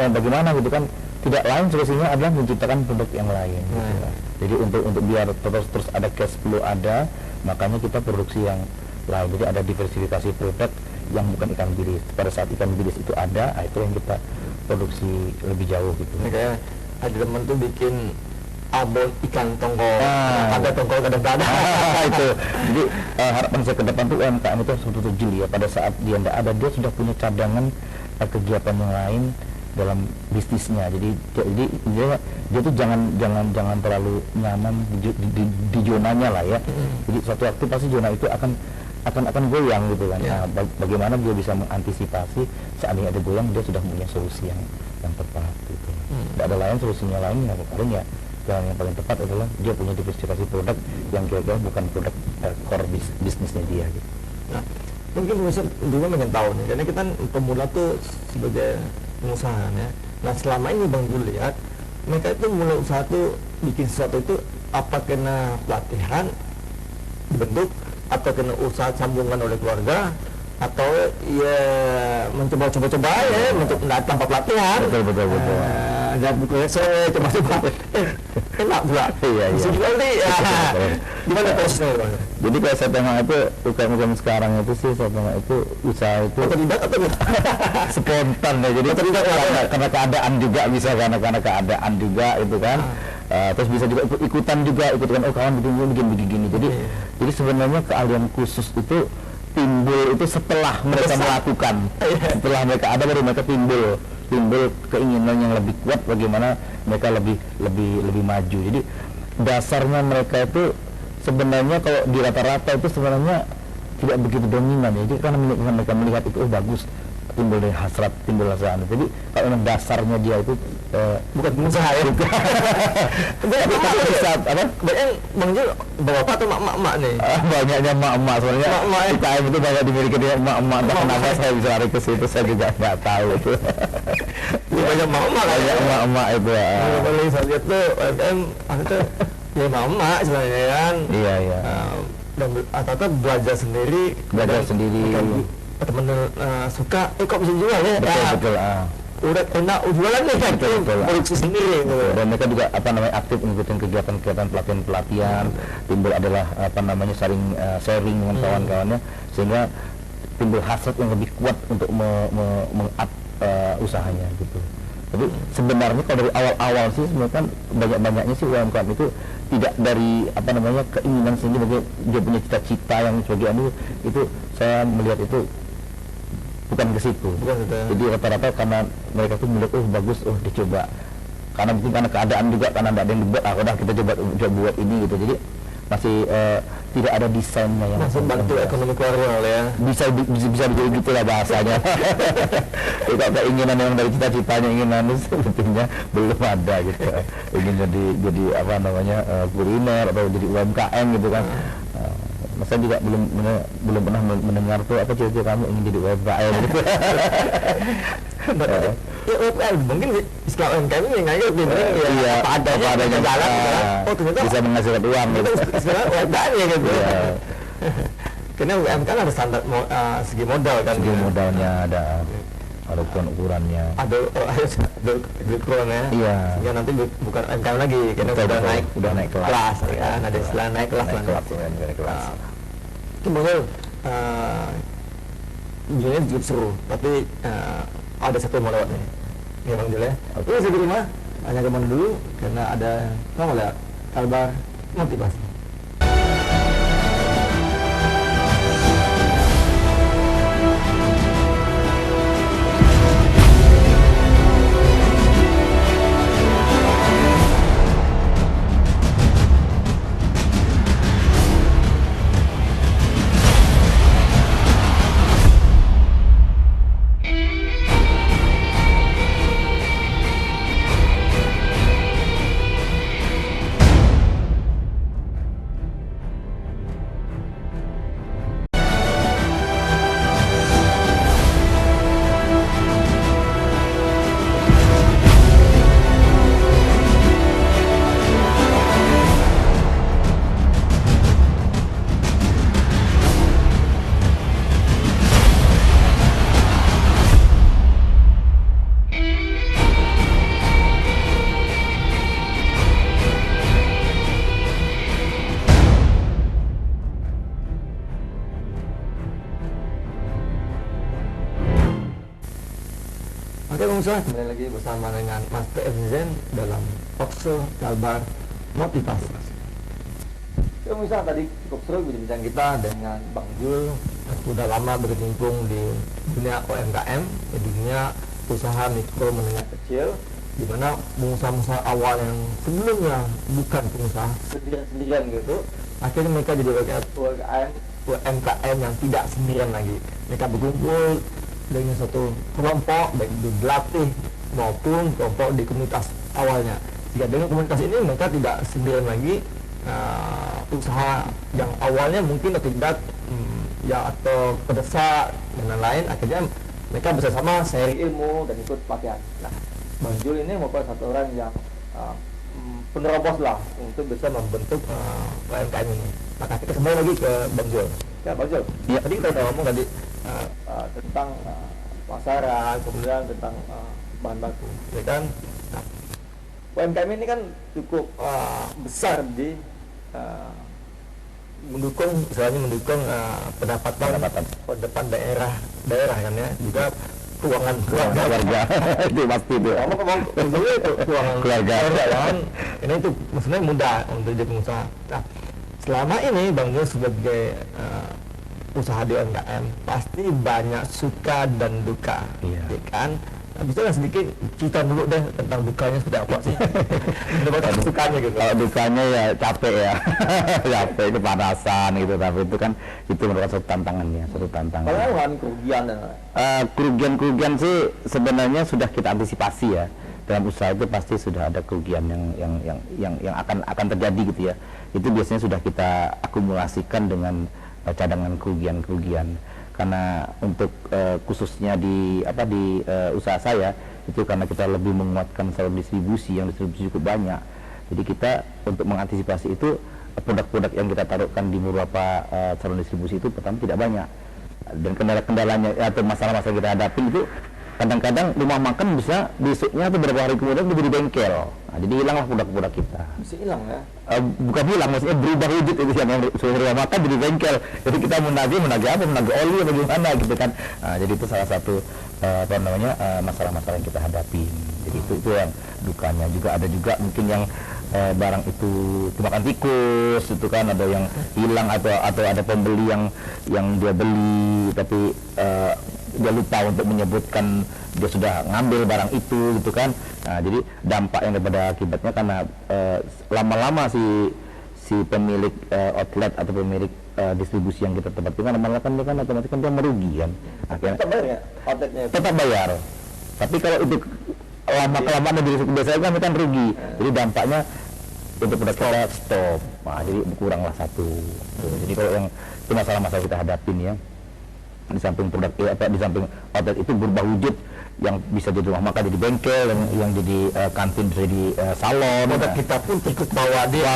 bagaimana gitu kan. Tidak lain solusinya adalah menciptakan produk yang lain gitu kan. Jadi untuk biar terus ada cash flow ada, makanya kita produksi yang lain. Jadi ada diversifikasi produk yang bukan ikan bilis. Pada saat ikan bilis itu ada, itu yang kita produksi lebih jauh gitu. Kayak ada teman tuh bikin abon ikan tongkol, ada tongkol kadang ada. Itu jadi harapan saya ke depan tuh UMKM itu harus betul-betul jeli ya, pada saat dia tidak ada dia sudah punya cadangan kegiatan yang lain dalam bisnisnya. Jadi dia tuh jangan terlalu nyaman di zonanya lah ya. Jadi suatu waktu pasti zona itu akan goyang gitu kan. Nah, bagaimana dia bisa mengantisipasi seandainya ada goyang, dia sudah punya solusi yang tepat gitu. Tidak ada lain solusinya lain ya, paling ya jalan yang paling tepat adalah dia punya diversifikasi produk yang kira-kira bukan produk core bisnisnya dia gitu. Nah, mungkin pemirsa juga pengen tahu nih, karena kita pemula tuh sebagai pengusaha ya. Nah, selama ini Bang Jul lihat mereka itu mulai usaha tuh bikin sesuatu itu apa kena pelatihan dibentuk, atau kena usaha sambungan oleh keluarga, atau ya mencoba-coba ya, mencoba tanpa pelatihan. Betul. Jangan buku saya coba-coba. Enak pula. Iya. Bisa jual nih. Gimana prosesnya Bang? Jadi kalau saya tengok itu UKM sekarang itu sih saya tengok itu usaha itu Tidak atau spontan ya. Jadi karena keadaan juga, bisa karena keadaan juga itu kan. Terus bisa juga ikutan oh kawan begini. Jadi sebenarnya keahlian khusus itu timbul itu setelah mereka melakukan, setelah mereka ada baru mereka timbul keinginan yang lebih kuat bagaimana mereka lebih maju. Jadi dasarnya mereka itu sebenarnya kalau di rata-rata itu sebenarnya tidak begitu dominan ya. Jadi karena mereka melihat itu bagus, timbul dari hasrat, timbul rasa. Jadi kalau memang dasarnya dia itu bukan pengusaha ya. Tapi bisa apa? Banyak Bang Jul bapak atau mak-mak nih? Banyaknya mak-mak sebenarnya. UKM itu banyak dimiliki dia mak-mak. Kenapa saya bisa lari ke situ saya juga nggak tahu itu. Banyak mak-mak. Banyak mak-mak itu. Paling saya lihat tuh UMKM itu ya mak-mak sebenarnya kan. Iya. Dan atau belajar sendiri. Temen suka, kok bisa jual ya? Betul. Udah enak jualan nih kan, produksi sendiri. Dan mereka juga aktif mengikuti kegiatan pelatihan. Timbul adalah sharing dengan kawan-kawannya, sehingga timbul hasrat yang lebih kuat untuk meng-up usahanya gitu. Tapi sebenarnya kalau dari awal-awal sih sebenarnya kan banyak-banyaknya sih UMKM itu tidak dari keinginan sendiri, bagi dia punya cita-cita yang sebagian itu saya melihat itu bukan ke situ. Jadi rata-rata karena mereka tuh melihat bagus, dicoba. Karena mungkin karena keadaan juga, karena tidak ada yang dibuat, udah kita coba buat ini gitu. Jadi masih tidak ada desainnya yang masuk bantu ekonomi keluarga ya. Bisa jadi gitulah bahasanya. Itu keinginan yang dari cita-citanya ingin sebetulnya belum ada gitu. Ingin jadi kuliner atau jadi UMKM gitu kan. Saya juga belum pernah mendengar tuh cita-cita kamu ingin jadi UMKM gitu. Ya UMKM mungkin istilah UMKM ini nggak ya apa adanya jalan. Ternyata bisa menghasilkan uang gitu. Istilah UMKM ya gitu. Karena UMKM ada standar segi modal kan. Segi modalnya ada ukurannya. Ada ukurannya. Iya. Ya nanti bukan UMKM lagi, karena udah naik kelas kan. Ada istilah naik kelas. Itu mungkin jadinya cukup seru, tapi ada satu mau lewat nih. Ya Bang Jul ya. Ini saya di rumah, hanya kemana dulu karena ada kabar motivasi. Oke pemirsa, kembali lagi bersama dengan Mas PM Zen dalam Talkshow Kalbar motivasi. Ya misal tadi cukup seru bincang kita dengan Bang Jul, sudah lama berkecimpung di dunia UMKM, di dunia usaha mikro menengah kecil, di mana pengusaha-pengusaha awal yang sebelumnya bukan pengusaha sendirian gitu, akhirnya mereka jadi UMKM yang tidak sendirian lagi. Mereka berkumpul dengan satu kelompok, baik di dilatih maupun kelompok di komunitas awalnya. Jika dengan komunitas ini mereka tidak sendirian lagi. Usaha yang awalnya mungkin tidak ya atau terdesak dan lain-lain, akhirnya mereka bersama sharing ilmu dan ikut pelatihan. Nah, Bang Jul ini merupakan satu orang yang penerobos lah untuk bisa membentuk UMKM ini. Maka kita kembali lagi ke Bang Jul. Ya, Bang Jul. Ya, tadi kita ngomong tadi tentang pasaran, kemudian tentang bahan baku, ya kan? Nah, UMKM ini kan cukup besar di mendukung pendapatan daerah kan ya, juga keuangan keluarga itu pasti itu. Keuangan keluarga kan, ini itu maksudnya mudah untuk jadi pengusaha. Nah, selama ini Bang Jul sebagai usaha di UMKM pasti banyak suka dan duka, ya kan? Bisa sedikit cerita dulu deh tentang dukanya seperti apa sih? Sukanya gitu. Kalau dukanya ya capek ya, capek, kepanasan gitu. Tapi itu kan itu merupakan satu tantangannya, satu tantangan. Kalau kan kerugian dan kerugian sih sebenarnya sudah kita antisipasi ya. Dalam usaha itu pasti sudah ada kerugian yang akan terjadi gitu ya. Itu biasanya sudah kita akumulasikan dengan cadangan kerugian. Karena untuk khususnya di usaha saya itu karena kita lebih menguatkan saluran distribusi yang distribusi cukup banyak, jadi kita untuk mengantisipasi itu produk-produk yang kita taruhkan di beberapa saluran distribusi itu pertama tidak banyak, dan kendala-kendalanya atau masalah-masalah kita hadapi itu kadang-kadang rumah makan bisa besoknya atau beberapa hari kemudian menjadi bengkel. Nah, jadi hilanglah produk-produk kita. Bisa hilang ya? Bukan hilang, maksudnya berubah wujud itu yang rumah makan jadi bengkel. Jadi kita menagih apa? Menagih oli atau gimana gitu kan. Nah, jadi itu salah satu masalah-masalah yang kita hadapi. Jadi itu yang dukanya. Juga ada juga mungkin yang barang itu dimakan tikus itu kan, ada yang hilang atau ada pembeli yang dia beli tapi dia lupa untuk menyebutkan dia sudah ngambil barang itu gitu kan. Nah, jadi dampak yang daripada akibatnya karena lama-lama si pemilik outlet atau pemilik distribusi yang kita tempatkan lama-lama kan otomatis kan dia merugi kan. Akhirnya tetap bayar ya outletnya? Tetap bayar. Tapi kalau itu lama kelamaan biasanya kan rugi. Jadi dampaknya untuk produk kita stop. Nah, jadi berkuranglah satu. Jadi kalau yang itu masalah-masalah kita hadapin ya, di samping produk di samping outlet itu berubah wujud yang bisa jadi rumah makan jadi bengkel, yang jadi kantin bisa jadi salon. Produk kita pun ikut bawa dia.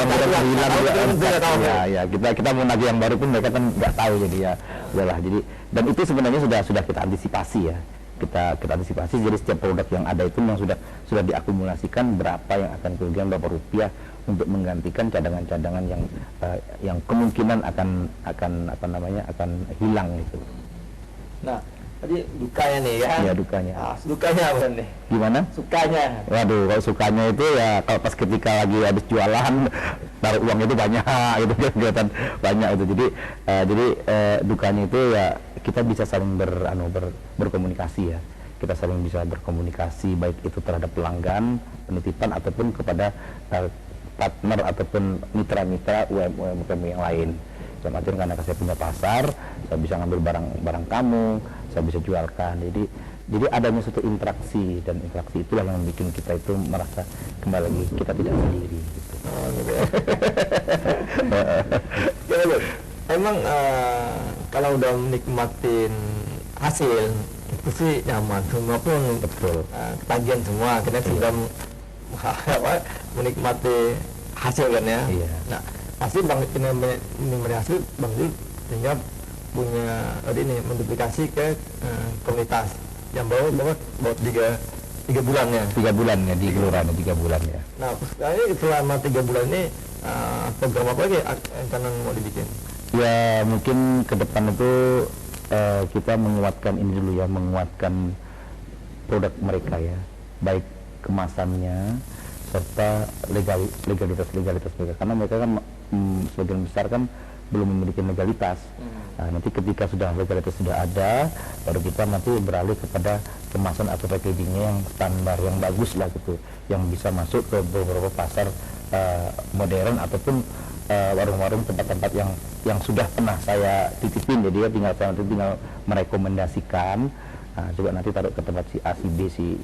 Ya kita mau nagih yang baru pun mereka kan nggak tahu, jadi ya udahlah. Jadi dan itu sebenarnya sudah kita antisipasi ya. Kita antisipasi, jadi setiap produk yang ada itu yang sudah diakumulasikan berapa yang akan kerugian, berapa rupiah untuk menggantikan cadangan-cadangan yang kemungkinan akan hilang gitu. Nah, tadi dukanya nih ya? Iya, dukanya. Nah, dukanya apa nih? Gimana? Sukanya? Waduh, kalau sukanya itu ya kalau pas ketika lagi habis jualan taruh uangnya itu banyak gitu, kelihatan banyak itu. Jadi dukanya itu ya kita bisa saling berkomunikasi ya. Kita saling bisa berkomunikasi baik itu terhadap pelanggan, penitipan ataupun kepada partner ataupun mitra-mitra UMKM yang lain. Dalam artian karena saya punya pasar, saya bisa ngambil barang kamu, saya bisa jualkan. Jadi adanya suatu interaksi, dan interaksi itulah yang bikin kita itu merasa kembali lagi kita tidak sendiri gitu. Oh, gitu ya. Emang kalau udah menikmatin hasil itu sih nyaman, semua pun betul. Ketagihan semua, kita sudah menikmati hasil kan ya. Iya. Nah, pasti Bang ini hasil Bang Jul sehingga punya ini menduplikasi ke komunitas yang bawa 3 bulan ya. 3 bulan ya di kelurahan, 3 bulan ya. Nah, selama 3 bulan ini program apa lagi rencana mau dibikin? Ya mungkin ke depan itu kita menguatkan ini dulu ya, menguatkan produk mereka ya, baik kemasannya, serta legalitas mereka, karena mereka kan sebagian besar kan belum memiliki legalitas. Nah, nanti ketika sudah legalitas sudah ada, baru kita nanti beralih kepada kemasan atau packagingnya yang standar, yang bagus lah gitu, yang bisa masuk ke beberapa pasar modern ataupun warung-warung tempat-tempat yang sudah pernah saya titipin. Jadi ya tinggal merekomendasikan, coba nanti taruh ke tempat si A, si B, si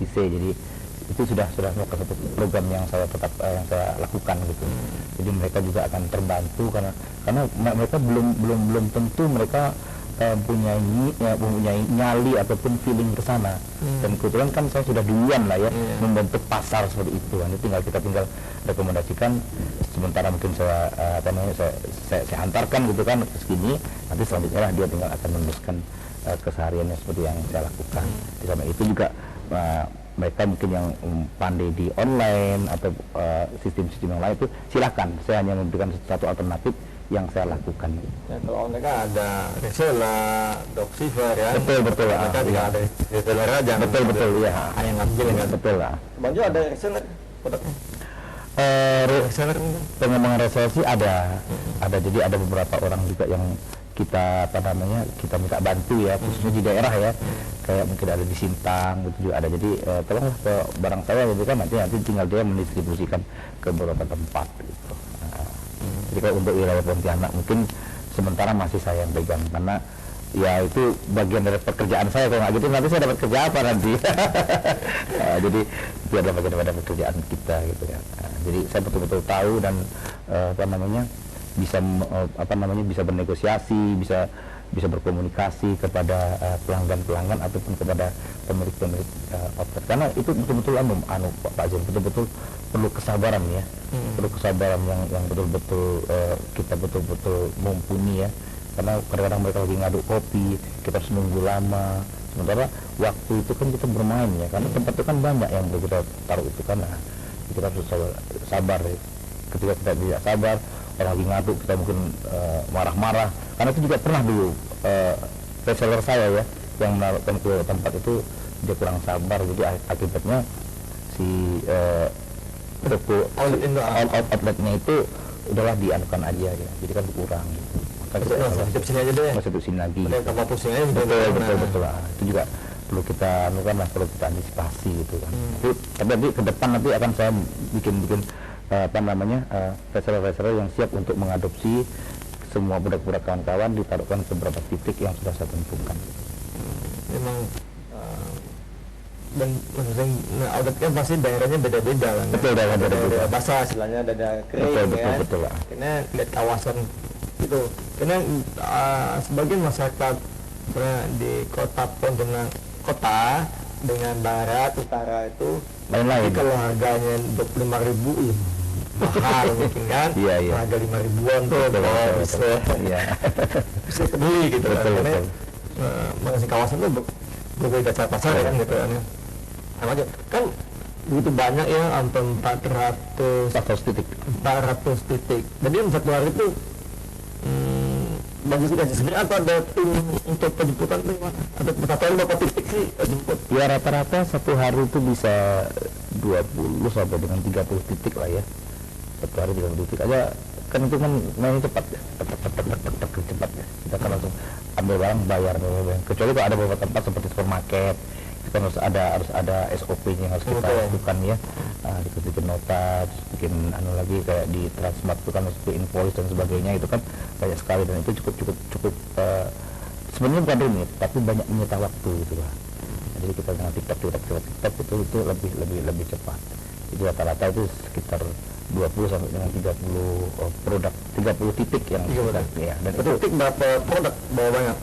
C. Jadi itu sudah mau ke satu program yang saya lakukan gitu. Jadi mereka juga akan terbantu karena mereka belum tentu mereka mempunyai nyali ataupun feeling ke sana. Dan kebetulan kan saya sudah duluan lah ya membentuk pasar seperti itu. Nanti kita tinggal rekomendasikan, sementara mungkin saya hantarkan gitu kan ke sini, nanti selanjutnya lah dia tinggal akan meneruskan kesehariannya seperti yang saya lakukan. Di sana itu juga mereka mungkin yang pandai di online atau sistem-sistem yang lain itu silahkan, saya hanya memberikan satu alternatif yang saya lakukan. Ya, kalau online kan ada reseller, dropshipper ya. Betul. Mereka tidak ada reseller aja. Betul ya. Hanya ngambil kan. Betul lah. Bang Jo ada reseller produknya? Reseller pengembangan reseller sih ada. Jadi ada beberapa orang juga yang kita kita minta bantu ya, khususnya di daerah ya, kayak mungkin ada di Sintang gitu juga ada. Jadi tolonglah ke barang saya gitu kan, nanti tinggal dia mendistribusikan ke beberapa tempat gitu. Jadi kalau untuk wilayah Pontianak mungkin sementara masih saya yang pegang, karena ya itu bagian dari pekerjaan saya. Kalau nggak gitu nanti saya dapat kerja apa nanti? Jadi itu adalah bagian dari pekerjaan kita gitu ya. Jadi saya betul-betul tahu dan bisa bernegosiasi, bisa berkomunikasi kepada pelanggan ataupun kepada pemilik outlet, karena itu betul-betul Pak Jen, betul-betul perlu kesabaran ya, perlu kesabaran yang betul-betul kita betul-betul mumpuni ya, karena kadang-kadang mereka lagi ngaduk kopi, kita harus nunggu lama, sementara waktu itu kan kita bermain ya, karena tempat itu kan banyak yang perlu kita taruh itu kan. Kita harus sabar ya. Ketika kita tidak sabar, orang lagi ngaduk, kita mungkin marah-marah, karena itu juga pernah dulu reseller saya ya yang menaruhkan ke tempat itu, dia kurang sabar, jadi akibatnya si toko outletnya itu udahlah dianukan aja ya, jadi kan kurang gitu. Masuk sini aja deh. Masuk sini lagi. Betul lah. Itu juga perlu kita anukan lah, perlu kita antisipasi gitu kan. Tapi ke depan nanti akan saya bikin reseller yang siap untuk mengadopsi semua produk-produk kawan-kawan, ditaruhkan ke beberapa titik yang sudah saya tentukan. Memang dan maksudnya outlet kan pasti daerahnya beda-beda kan. Betul, daerah beda-beda. Basah istilahnya, ada kering betul lah. Karena lihat kawasan itu. Karena sebagian masyarakat di kota Pontianak kota dengan barat utara itu lain-lain. Kalau harganya 25.000 ya mahal mungkin kan. Iya. Harga 5.000-an tuh bisa kebeli gitu kan. Karena mengasih kawasan itu berbeda cara pasar kan gitu kan. Sama aja kan begitu banyak ya, hampir 400 titik. Jadi satu hari itu bagi kita sendiri atau ada tim untuk penjemputan tuh atau persatuan berapa titik sih jemput? Ya rata-rata satu hari itu bisa 20 sampai dengan 30 titik lah ya. Satu hari 30 titik aja kan, itu kan main cepat ya, cepat ya. Kita kan langsung ambil barang, bayar. Kecuali kalau ada beberapa tempat seperti supermarket, itu kan harus ada SOP-nya yang harus kita lakukan ya. Kita bikin nota, bikin lagi kayak di Transmart itu kan harus invoice dan sebagainya, itu kan banyak sekali, dan itu cukup sebenarnya bukan rumit tapi banyak menyita waktu gitu lah. Jadi kita dengan TikTok itu lebih cepat. Jadi rata-rata itu sekitar 20 sampai dengan 30 produk, 30 titik yang kita, ya. Dan itu titik berapa produk banyak?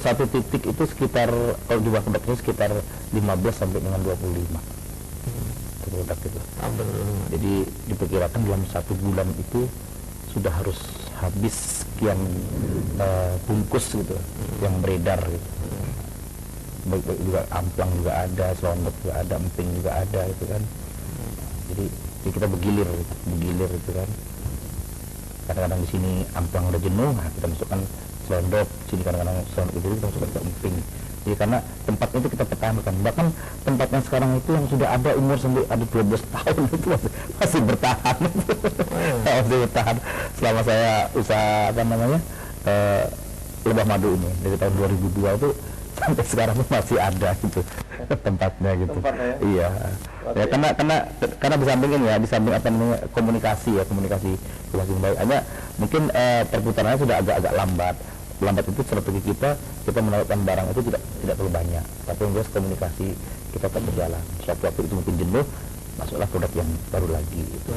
Satu titik itu sekitar, kalau jumlah produknya sekitar 15 sampai dengan 25 produk itu. Jadi diperkirakan dalam 1 bulan itu sudah harus habis sekian bungkus gitu yang beredar gitu. Baik juga amplang juga ada, selondok juga ada, emping juga ada itu kan. Jadi kita bergilir itu kan. Kadang-kadang di sini amplang udah jenuh, nah kita masukkan selondok. Sini kadang-kadang selondok itu kita masukkan ke emping. Ya, karena tempatnya itu kita pertahankan. Bahkan tempat yang sekarang itu yang sudah ada umur sampai ada 12 tahun itu masih bertahan. Masih bertahan selama saya usaha apa namanya Lebah Madu ini dari tahun 2002 itu sampai sekarang pun masih ada gitu tempatnya gitu. Tempatnya ya? Iya. Ya karena di samping apa namanya komunikasi baik. Hanya mungkin perputarannya sudah agak lambat itu strategi kita menawarkan barang itu tidak terlalu banyak, tapi yang jelas komunikasi kita tetap berjalan. Suatu waktu itu mungkin jenuh, masuklah produk yang baru lagi gitu.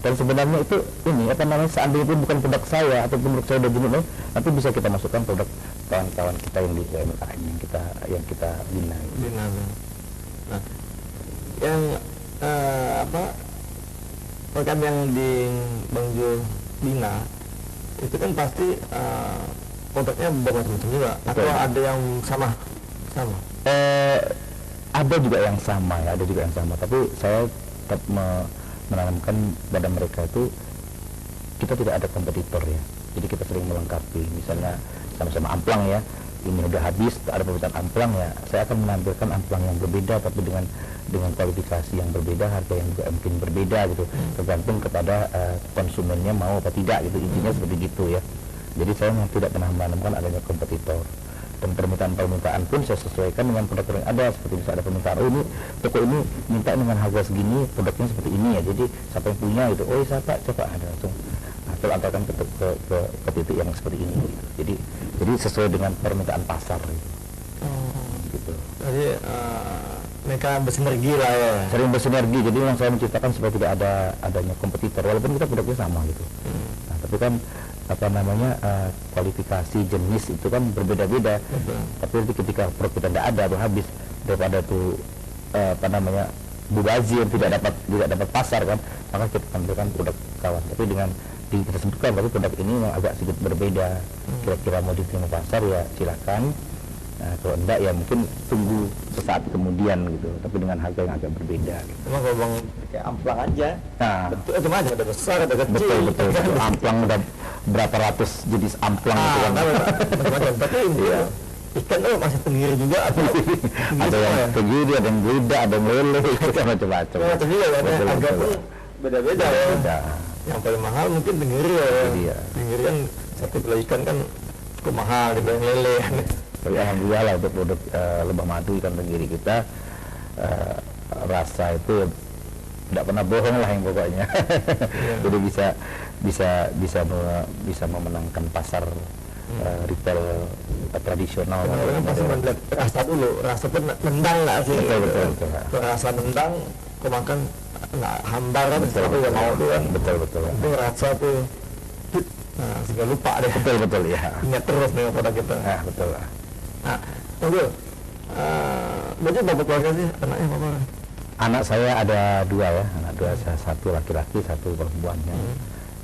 Dan sebenarnya itu ini apa namanya, seandainya itu bukan produk saya atau produk saya udah jenuh, nanti bisa kita masukkan produk kawan-kawan kita yang di UMKM yang kita bina gitu. Nah, yang program yang di Bang Jul bina itu kan pasti produknya bermacam-macam juga, atau ada yang sama? Ada juga yang sama ya, tapi saya tetap menanamkan pada mereka itu kita tidak ada kompetitor ya, jadi kita sering melengkapi. Misalnya sama-sama amplang ya, ini udah habis, ada permintaan amplang ya, saya akan menampilkan amplang yang berbeda tapi dengan kualifikasi yang berbeda, harga yang juga mungkin berbeda gitu, tergantung kepada konsumennya mau apa tidak gitu, intinya seperti gitu ya. Jadi saya tidak pernah menanamkan adanya kompetitor, dan permintaan pun saya sesuaikan dengan produk yang ada. Seperti misalnya ada permintaan, oh ini toko ini minta dengan harga segini, produknya seperti ini ya, jadi siapa yang punya gitu, oh siapa, coba ada langsung atau antarkan ke titik yang seperti ini gitu. Jadi sesuai dengan permintaan pasar gitu. Jadi mereka bersinergi lah ya. Sering bersinergi, jadi yang saya menciptakan supaya tidak adanya kompetitor, walaupun kita produknya sama gitu. Nah, tapi kan apa namanya kualifikasi jenis itu kan berbeda-beda. Tapi nanti ketika produk kita tidak ada atau habis, daripada itu apa namanya mubazir, tidak dapat pasar kan, maka kita tampilkan produk kawan. Tapi dengan kita sebutkan, tapi produk ini yang agak sedikit berbeda, kira-kira mau diterima pasar ya silakan. Nah, kalau enggak ya mungkin tunggu sesaat kemudian gitu, tapi dengan harga yang agak berbeda gitu. Emang kalau Bang kayak amplang aja, nah betul itu aja, ada besar, ada kecil, betul. Amplang udah berapa ratus jenis amplang gitu kan. Macam-macam. Tapi ikan masih tenggiri juga, ada yang tenggiri, ada yang gurita, ada yang lele, macam-macam. Macam juga kan, harga pun beda-beda ya. Yang paling mahal mungkin tenggiri ya. Tenggiri kan satu kilo ikan kan cukup mahal dibanding lele. Tapi alhamdulillah lah untuk produk Lebah Madu ikan tenggiri kita, rasa itu tidak pernah bohong lah yang pokoknya. Jadi bisa memenangkan pasar retail tradisional. Orang pasti melihat rasa dulu, rasa pun nendang nggak sih? Betul. Rasa nendang, kau makan nggak hambar kan? Betul mau tuh kan? Betul. Itu rasa tuh, nah sehingga lupa deh. Betul ya. Ingat terus nih pada kita. Nah betul lah. Nah, Bang, berarti berapa keluarga sih anaknya Bapak? Anak saya ada dua ya, satu laki-laki, satu perempuan.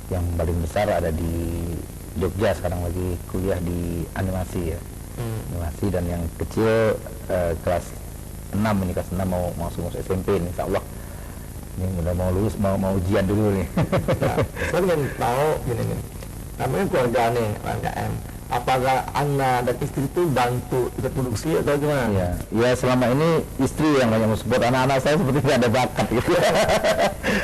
Yang paling besar ada di Jogja, sekarang lagi kuliah di animasi ya, animasi, dan yang kecil kelas 6 ini, kelas 6 mau masuk SMP ini, insya Allah. Ini udah mau lulus, mau ujian dulu nih. Nah, saya ingin tahu gini nih, namanya keluarga nih UMKM. Apakah Anda dan istri itu bantu ikut produksi atau gimana? Ya selama ini istri yang banyak mensupport, anak-anak saya seperti tidak ada bakat gitu.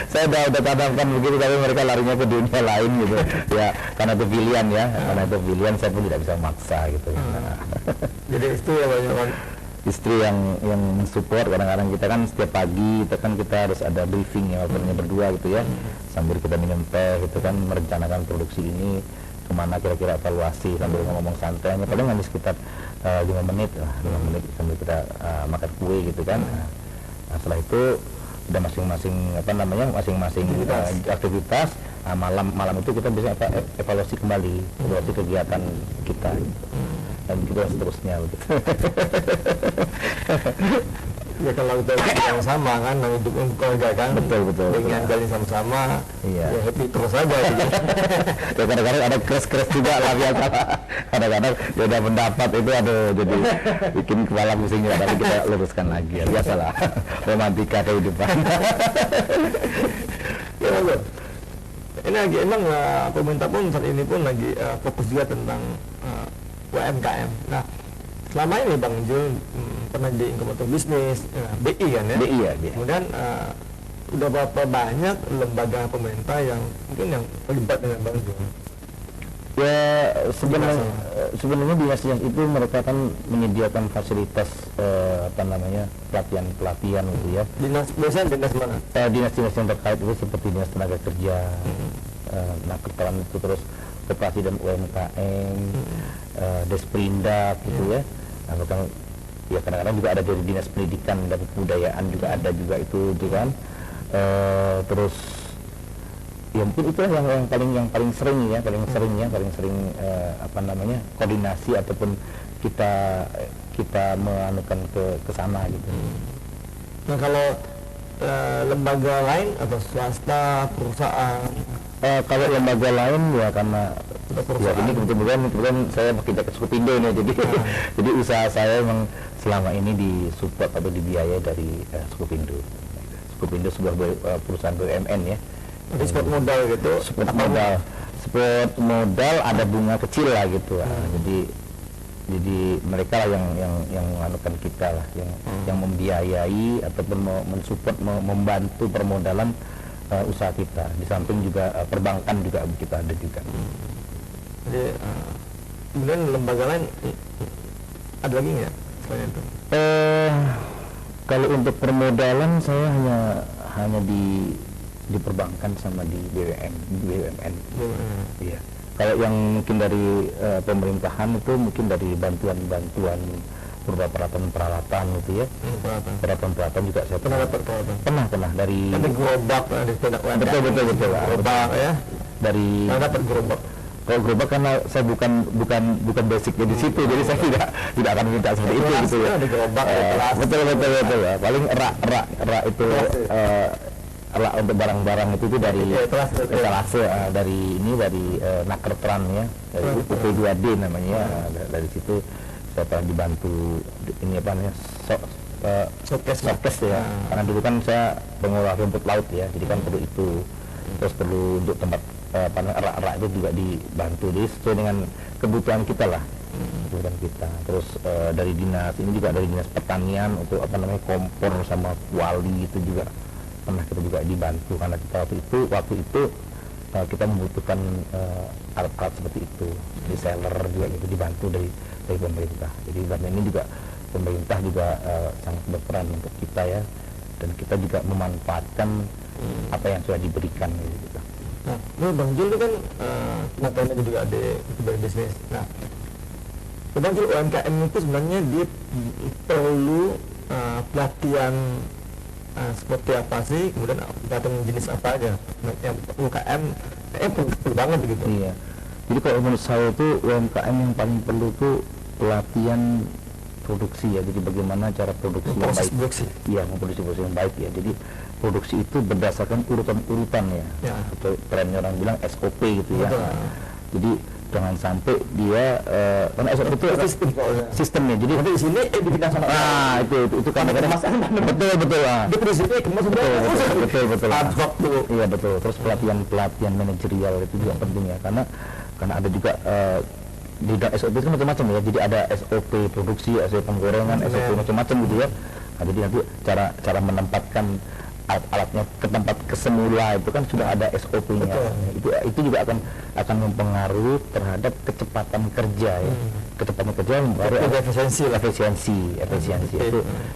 Saya udah tanamkan begitu, tapi mereka larinya ke dunia lain gitu. Ya karena itu pilihan ya, karena itu pilihan, saya pun tidak bisa memaksa gitu. Jadi istri ya banyak istri yang mensupport. Kadang-kadang kita kan setiap pagi kita harus ada briefing ya, berdua gitu ya, sambil kita minum teh gitu kan, merencanakan produksi ini kemana, kira-kira evaluasi sambil ngomong santai, hanya paling hanya sekitar 5 menit sambil kita makan kue gitu kan. Nah, setelah itu udah masing-masing aktivitas. Nah, malam itu kita bisa evaluasi kembali, evaluasi kegiatan kita dan gitu seterusnya gitu. Ya kalau kita yang sama kan, hidup keluarga kan, betul dengan jalan sama-sama, ya happy terus aja gitu. Ya kadang-kadang ada keras juga lah biasa. Kadang-kadang beda pendapat itu jadi bikin kepala pusing ya, tapi kita luruskan lagi ya, biasalah. Romantika kehidupan. Ya bagus. Ini lagi emang pemerintah pun saat ini pun lagi fokus juga tentang UMKM. Nah, selama ini Bang Jul pernah di inkubator bisnis BI kan ya? BI ya, BI. Kemudian udah berapa banyak lembaga pemerintah yang mungkin yang terlibat dengan Bang Jul? Ya sebenarnya dinas itu mereka kan menyediakan fasilitas pelatihan gitu ya. Biasanya dinas mana? Dinas-dinas yang terkait itu seperti dinas tenaga kerja, Nakertalan itu, terus koperasi dan UMKM, Desperindak gitu ya. Nah, bahkan ya kadang-kadang juga ada dari dinas pendidikan dan kebudayaan juga ada juga itu kan. Terus ya mungkin itulah yang paling sering koordinasi ataupun kita menganukan ke sana gitu. Nah kalau lembaga lain atau swasta, perusahaan? Kalau lembaga lain ya karena ya ini kebetulan saya bekerja ke Skupindo ini, jadi jadi usaha saya memang selama ini disupport atau dibiayai dari Skupindo. Skupindo sebuah perusahaan BUMN ya. Jadi support modal gitu? Support modal ada bunga kecil lah gitu. Jadi mereka lah yang menganukan kita lah, yang membiayai ataupun mensupport, membantu permodalan usaha kita. Di samping juga perbankan juga kita ada juga. Jadi kemudian lembaga lain ada lagi nggak selain itu? Kalau untuk permodalan saya hanya di perbankan sama di BUMN. Iya. Kalau yang mungkin dari pemerintahan itu mungkin dari bantuan berupa peralatan gitu ya. Peralatan juga saya Pernah dapat peralatan? Pernah dari gerobak di produk UMKM. Betul. Gerobak ya. Dari dapat gerobak. Kalau gerobak karena saya bukan basicnya di situ, jadi saya tidak akan minta seperti itu gitu ya. Di gerobak, betul ya. Paling rak itu rak untuk barang-barang itu dari etalase, dari Nakertran ya, dari UP2D namanya. Dari situ saya pernah dibantu ini apa namanya showcase ya. Karena dulu kan saya pengolah rumput laut ya, jadi kan perlu itu. Terus perlu untuk tempat rak itu juga dibantu, jadi sesuai dengan kebutuhan kita lah, kebutuhan kita. Terus dari dinas ini juga dari dinas pertanian untuk kompor sama kuali itu juga pernah kita juga dibantu, karena kita waktu itu kita membutuhkan alat-alat seperti itu, di seller juga gitu dibantu dari pemerintah. Jadi karena ini juga pemerintah juga sangat berperan untuk kita ya, dan kita juga memanfaatkan apa yang sudah diberikan gitu. Nah, Bang Jul itu kan matanya juga ada berbisnis. Nah, Bang Jul UMKM itu sebenarnya dia perlu pelatihan seperti apa sih, kemudian pelatihan jenis apa aja yang UMKM perlu banget begitu. Iya. Jadi kalau menurut saya itu UMKM yang paling perlu tuh pelatihan produksi ya. Jadi bagaimana cara produksi yang baik. Iya, memproduksi yang baik ya. Jadi produksi itu berdasarkan urutan-urutan ya. Atau trennya orang bilang SOP gitu ya. Jadi jangan sampai dia karena SOP itu sistemnya. Jadi di sini dibilang sama itu kan betul lah. Betul. Iya betul. Terus pelatihan manajerial itu juga penting ya, karena ada juga di dalam SOP itu macam-macam ya. Jadi ada SOP produksi, SOP penggorengan, SOP macam-macam gitu ya. Nah, jadi nanti cara menempatkan alat-alatnya ke tempat kesemula itu kan sudah ada SOP-nya. Itu juga akan mempengaruhi terhadap kecepatan kerja ya. Kecepatan kerja mempengaruhi efisiensi.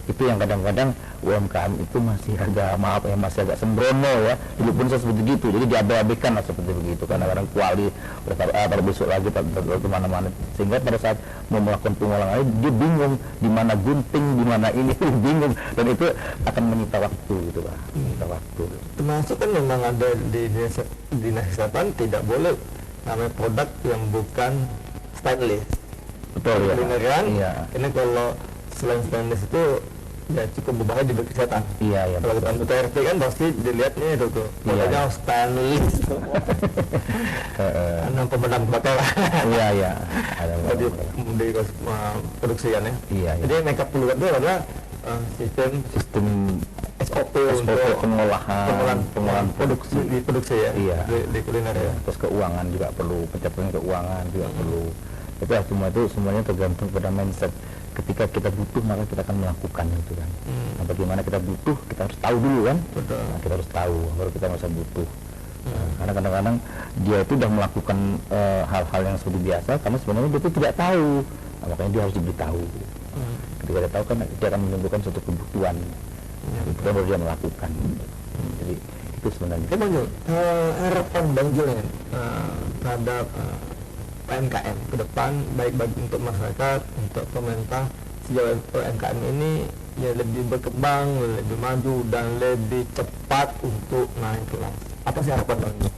Itu yang kadang-kadang UMKM itu masih agak sembrono ya. Dulu pun saya seperti itu. Jadi diabaikan lah seperti begitu, karena kadang kuali baru besok lagi kemana-mana, sehingga pada saat mau melakukan pengolahan dia bingung di mana gunting, di mana ini bingung, dan itu akan menyita waktu gitu Pak. Waktu. Termasuk kan memang ada di dinas kesehatan tidak boleh namanya produk yang bukan stainless. Betul ya. Kan? Iya. Ini kalau selain stainless itu ya cukup berbahaya di kesehatan. Iya. Kalau kita ambil TRT kan pasti dilihatnya itu tuh. Pokoknya stainless. Karena pemadam kebakaran. Iya. Ada di produksi kan ya. Iya. Jadi mereka perlu itu adalah sistem SOP pengolahan produksi ya. Iya. Di kuliner ya. Terus keuangan juga perlu, pencapaian keuangan juga perlu. Semuanya tergantung pada mindset ketika kita butuh maka kita akan melakukan itu kan. Nah, bagaimana kita butuh, kita harus tahu dulu kan. Betul. Nah, kita harus tahu baru kita merasa butuh. Nah, karena kadang-kadang dia itu sudah melakukan hal-hal yang seperti biasa karena sebenarnya dia itu tidak tahu. Nah, makanya dia harus diberitahu. Ketika dia tahu kan dia akan menimbulkan suatu kebutuhan. Itu baru dia melakukan. Jadi itu sebenarnya. Bang Jul, harapan Bang Jul terhadap UMKM ke depan, baik bagi untuk masyarakat, untuk pemerintah, sejauh UMKM ini ya lebih berkembang, lebih maju dan lebih cepat untuk naik kelas. Apa sih harapan Bang Jul?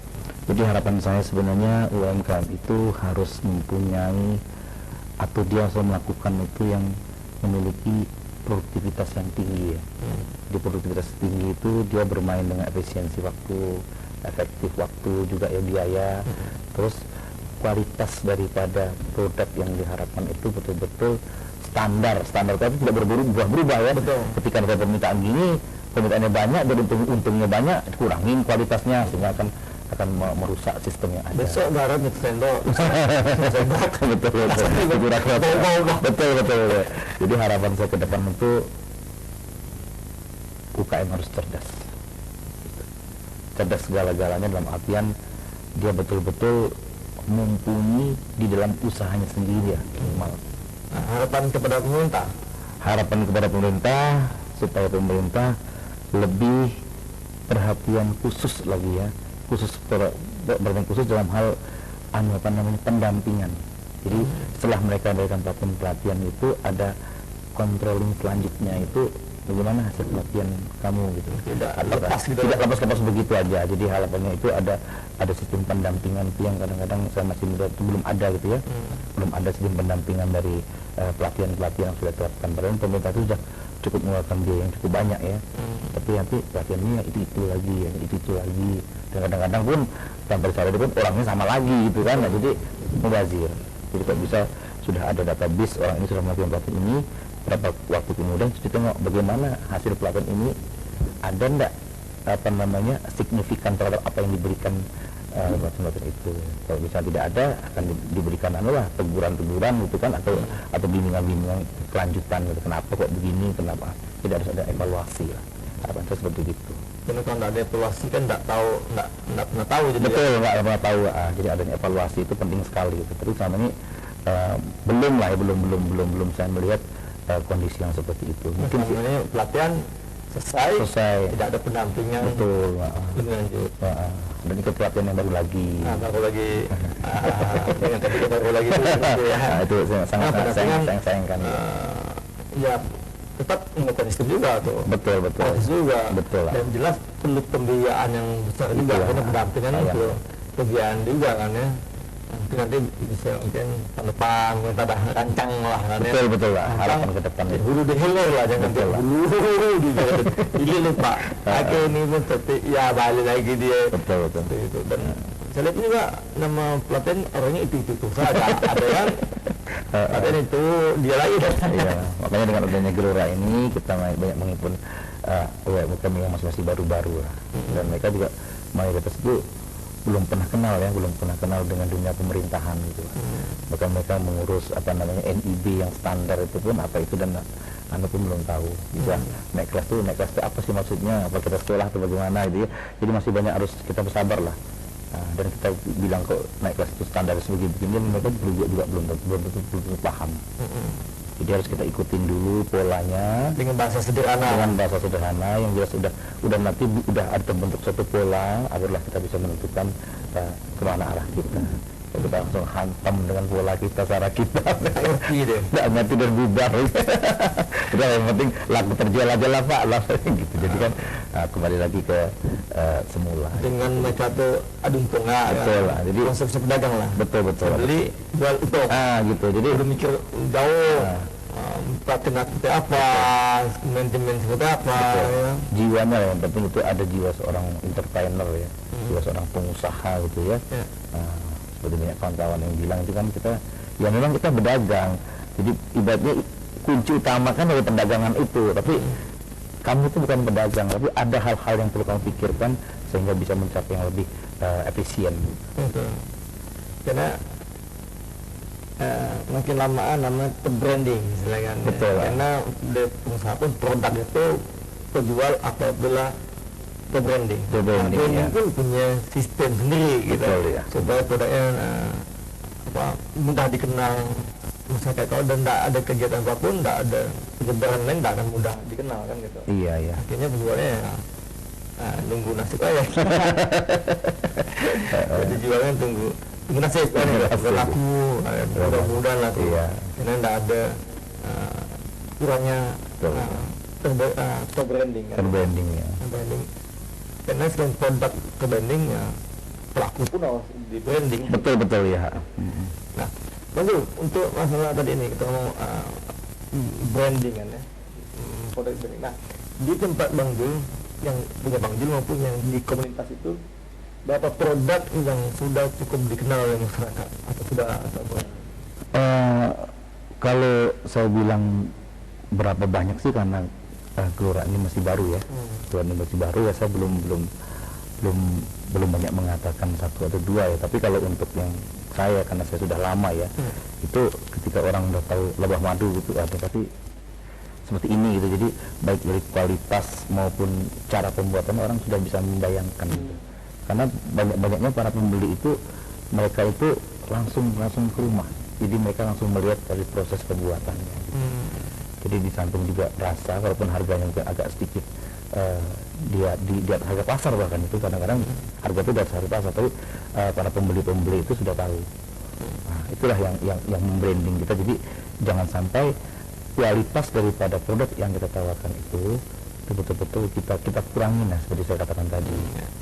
Jadi harapan saya sebenarnya UMKM itu harus mempunyai atau dia harus melakukan itu yang memiliki produktivitas yang tinggi ya. Di produktivitas tinggi itu dia bermain dengan efisiensi waktu, efektif waktu, juga ya biaya. Terus kualitas daripada produk yang diharapkan itu betul-betul standar tapi tidak berubah-ubah ya. Betul. Ketika ada permintaan gini, permintaannya banyak dan untungnya banyak, kurangin kualitasnya sehingga akan merusak sistem yang ada. Besok garam itu sendok. Betul. Jadi harapan saya ke depan itu UKM harus cerdas. Cerdas segala-galanya dalam artian dia betul-betul mumpuni di dalam usahanya sendiri ya. Harapan kepada pemerintah. Harapan kepada pemerintah supaya pemerintah lebih perhatian khusus lagi ya, bermain khusus dalam hal pendampingan. Jadi setelah mereka berikan pelatihan itu ada controlling selanjutnya itu bagaimana hasil pelatihan kamu gitu. Tidak lepas begitu aja. Jadi harapannya itu ada sistem pendampingan itu yang kadang-kadang saya masih melihat itu belum ada gitu ya. Belum ada sistem pendampingan dari pelatihan yang sudah diterapkan. Padahal pemerintah itu sudah cukup mengeluarkan biaya yang cukup banyak ya. Tapi nanti pelatihannya itu lagi. Dan kadang-kadang pun sampai cara itu pun orangnya sama lagi gitu kan. Nah, jadi mubazir. Jadi kok bisa sudah ada database orang ini sudah melakukan pelatihan ini, berapa waktu kemudian kita tengok bagaimana hasil pelatihan ini, ada enggak signifikan terhadap apa yang diberikan pelatihan itu. Kalau misalnya tidak ada, akan diberikan teguran gitu kan, atau bimbingan kelanjutan gitu. Kenapa kok begini, kenapa tidak harus ada evaluasi lah. Harapan saya seperti itu. Karena kalau tidak ada evaluasi kan nggak pernah tahu. Jadi betul, nggak pernah tahu. Jadi adanya evaluasi itu penting sekali gitu. Tapi selama ini belum saya melihat kondisi yang seperti itu. Mungkin sebenarnya pelatihan selesai, tidak ada pendampingan. Betul. Lebih lanjut. Dan ikut pelatihan yang baru lagi. Baru lagi. Yang tadi kita baru lagi itu ya. Nah, itu sangat sayangkan. Ya tetap menggunakan sistem juga tuh. Betul. Juga. Betul lah. Dan jelas perlu pembiayaan yang besar juga karena pendampingan itu pembiayaan juga kan ya. Nanti bisa mungkin tahun depan kita dah rancang lah kan ya. Betul lah, harapan ke depan itu. Hulu di hilir lah, jangan hulu di lupa. Akhirnya ini pun tetap ya balik lagi dia. Betul. Itu dan saya lihat juga nama pelatihan orangnya itu saja. Ada yang itu dia lagi. Iya, makanya dengan adanya Gelora ini kita banyak menghimpun UMKM yang masih baru-baru lah. Dan mereka juga mayoritas itu belum pernah kenal dengan dunia pemerintahan gitu. Bahkan mereka mengurus NIB yang standar itu pun apa itu, dan pun belum tahu. Bisa naik kelas itu apa sih maksudnya, apa kita sekolah atau bagaimana gitu ya. Jadi masih banyak harus kita bersabar lah. Dan kita bilang kok naik kelas itu standar sebegini, mereka juga belum paham. Jadi harus kita ikutin dulu polanya dengan bahasa sederhana yang jelas udah nanti udah ada terbentuk satu pola, agarlah kita bisa menentukan kemana arah kita. Kita langsung hantam dengan pola kita, cara kita nggak ngerti dan bubar. Udah yang penting laku terjual aja lah Pak lah gitu. Jadi kan kembali lagi ke semula dengan mereka tuh betul lah. Jadi konsep pedagang lah. Betul beli jual untung gitu. Jadi udah mikir jauh pelatihan seperti apa, manajemen seperti apa ya. Jiwanya yang penting itu ada jiwa seorang entrepreneur ya, jiwa seorang pengusaha gitu ya. Seperti banyak kawan-kawan yang bilang itu kan kita ya memang kita berdagang, jadi ibaratnya kunci utama kan dari perdagangan itu, tapi kamu itu bukan pedagang, tapi ada hal-hal yang perlu kamu pikirkan sehingga bisa mencapai yang lebih efisien. Karena makin lamaan namanya terbranding istilahnya. Betul. Karena dari pengusaha pun produk itu penjual apabila terbranding. Terbranding, Branding ya. pun punya sistem sendiri gitu. Betul, ya. Supaya produknya mudah dikenal. Misalnya kayak kalau tidak ada kegiatan apapun, tidak ada penyebaran lain, tidak akan mudah dikenal kan gitu. Iya, iya. Akhirnya penjualnya nunggu nasib aja. Jadi jualnya tunggu nasib kan ya, berlaku mudah-mudahan lah tuh. Iya. Karena tidak ada kurangnya terbranding kan. Terbranding, ya. Terbranding. Karena selain produk terbranding ya pelaku pun harus di branding. Betul, betul, ya. Nah, Bang Jul, untuk masalah tadi ini kita ngomong branding kan ya, produk branding. Nah, di tempat Bang Jul, yang punya Bang Jul maupun yang di komunitas itu, berapa produk yang sudah cukup dikenal oleh masyarakat atau sudah atau Kalau saya bilang berapa banyak sih, karena Gelora ini masih baru ya. Gelora ini masih baru ya, saya belum banyak mengatakan satu atau dua ya. Tapi kalau untuk yang saya, karena saya sudah lama ya, itu ketika orang udah tahu lebah madu gitu ada, tapi seperti ini gitu. Jadi baik dari kualitas maupun cara pembuatan orang sudah bisa membayangkan gitu. Karena banyak-banyaknya para pembeli itu, mereka itu langsung ke rumah, jadi mereka langsung melihat dari proses pembuatannya gitu. Jadi di samping juga rasa, walaupun harganya mungkin agak sedikit dia di atas harga pasar, bahkan itu kadang-kadang harga itu di atas harga pasar, tapi para pembeli itu sudah tahu. Nah, itulah yang membranding kita. Jadi jangan sampai kualitas daripada produk yang kita tawarkan itu betul-betul kita kurangin, nah seperti saya katakan tadi.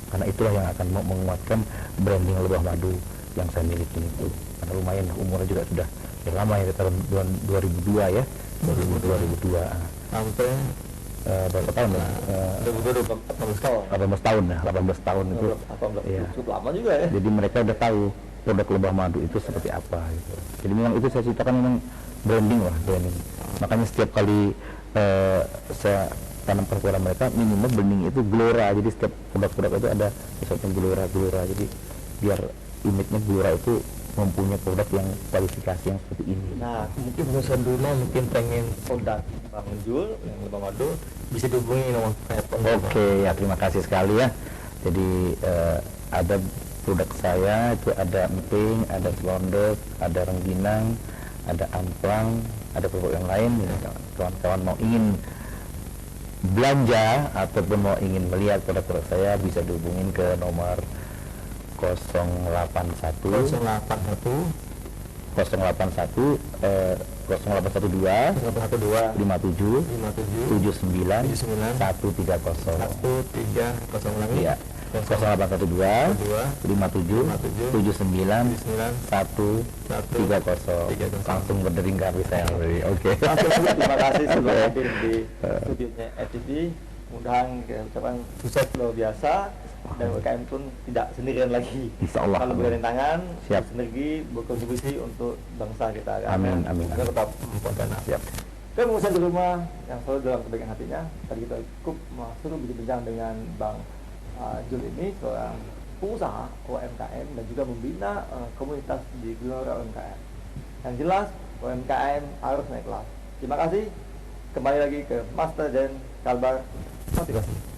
Karena itulah yang akan menguatkan branding lebah madu yang saya miliki itu. Karena lumayan umurnya juga sudah lama ya, tahun 2002 ya, 2002 sampai berapa tahun ya? 18 tahun. 18 tahun ya, 18 tahun itu. 18 Iya. cukup lama juga ya. Jadi mereka udah tahu produk lebah madu itu seperti apa gitu. Jadi memang itu saya ceritakan, memang branding lah, branding. Makanya setiap kali saya tanam perkebunan mereka, minimal branding itu Gelora. Jadi setiap produk-produk itu ada sesuatu Gelora. Jadi biar image-nya Gelora itu mempunyai produk yang kualifikasi yang seperti ini. Nah, mungkin pemirsa di rumah mungkin pengen produk Bang Jul yang lebah madu, bisa dihubungi nomor telepon. Oke, ya terima kasih sekali ya. Jadi ada produk saya itu ada emping, ada selondok, ada rengginang, ada amplang, ada produk yang lain. Ya, kawan-kawan mau ingin belanja ataupun mau ingin melihat produk-produk saya, bisa dihubungin ke nomor 081 081 0812 012 57 79 130. 130 lagi. Iya. 0812 57 79 130. Langsung berdering ke HP saya. Oke. Terima kasih sudah hadir di studionya FTV. Mudah-mudahan kita ucapkan sukses luar biasa dan UKM pun tidak sendirian lagi. Insya Allah. Kalau bergandeng tangan, Siap. sinergi berkontribusi untuk bangsa kita. Amin, amin. Kita tetap membuatkan. Siap. Dan pemirsa di rumah yang selalu dalam kebaikan hatinya, tadi kita cukup masuk berbincang dengan Bang Jul ini, seorang pengusaha UMKM dan juga membina komunitas di Gelora UMKM. Yang jelas UMKM harus naik kelas. Terima kasih. Kembali lagi ke Master dan Kalbar Motivasi.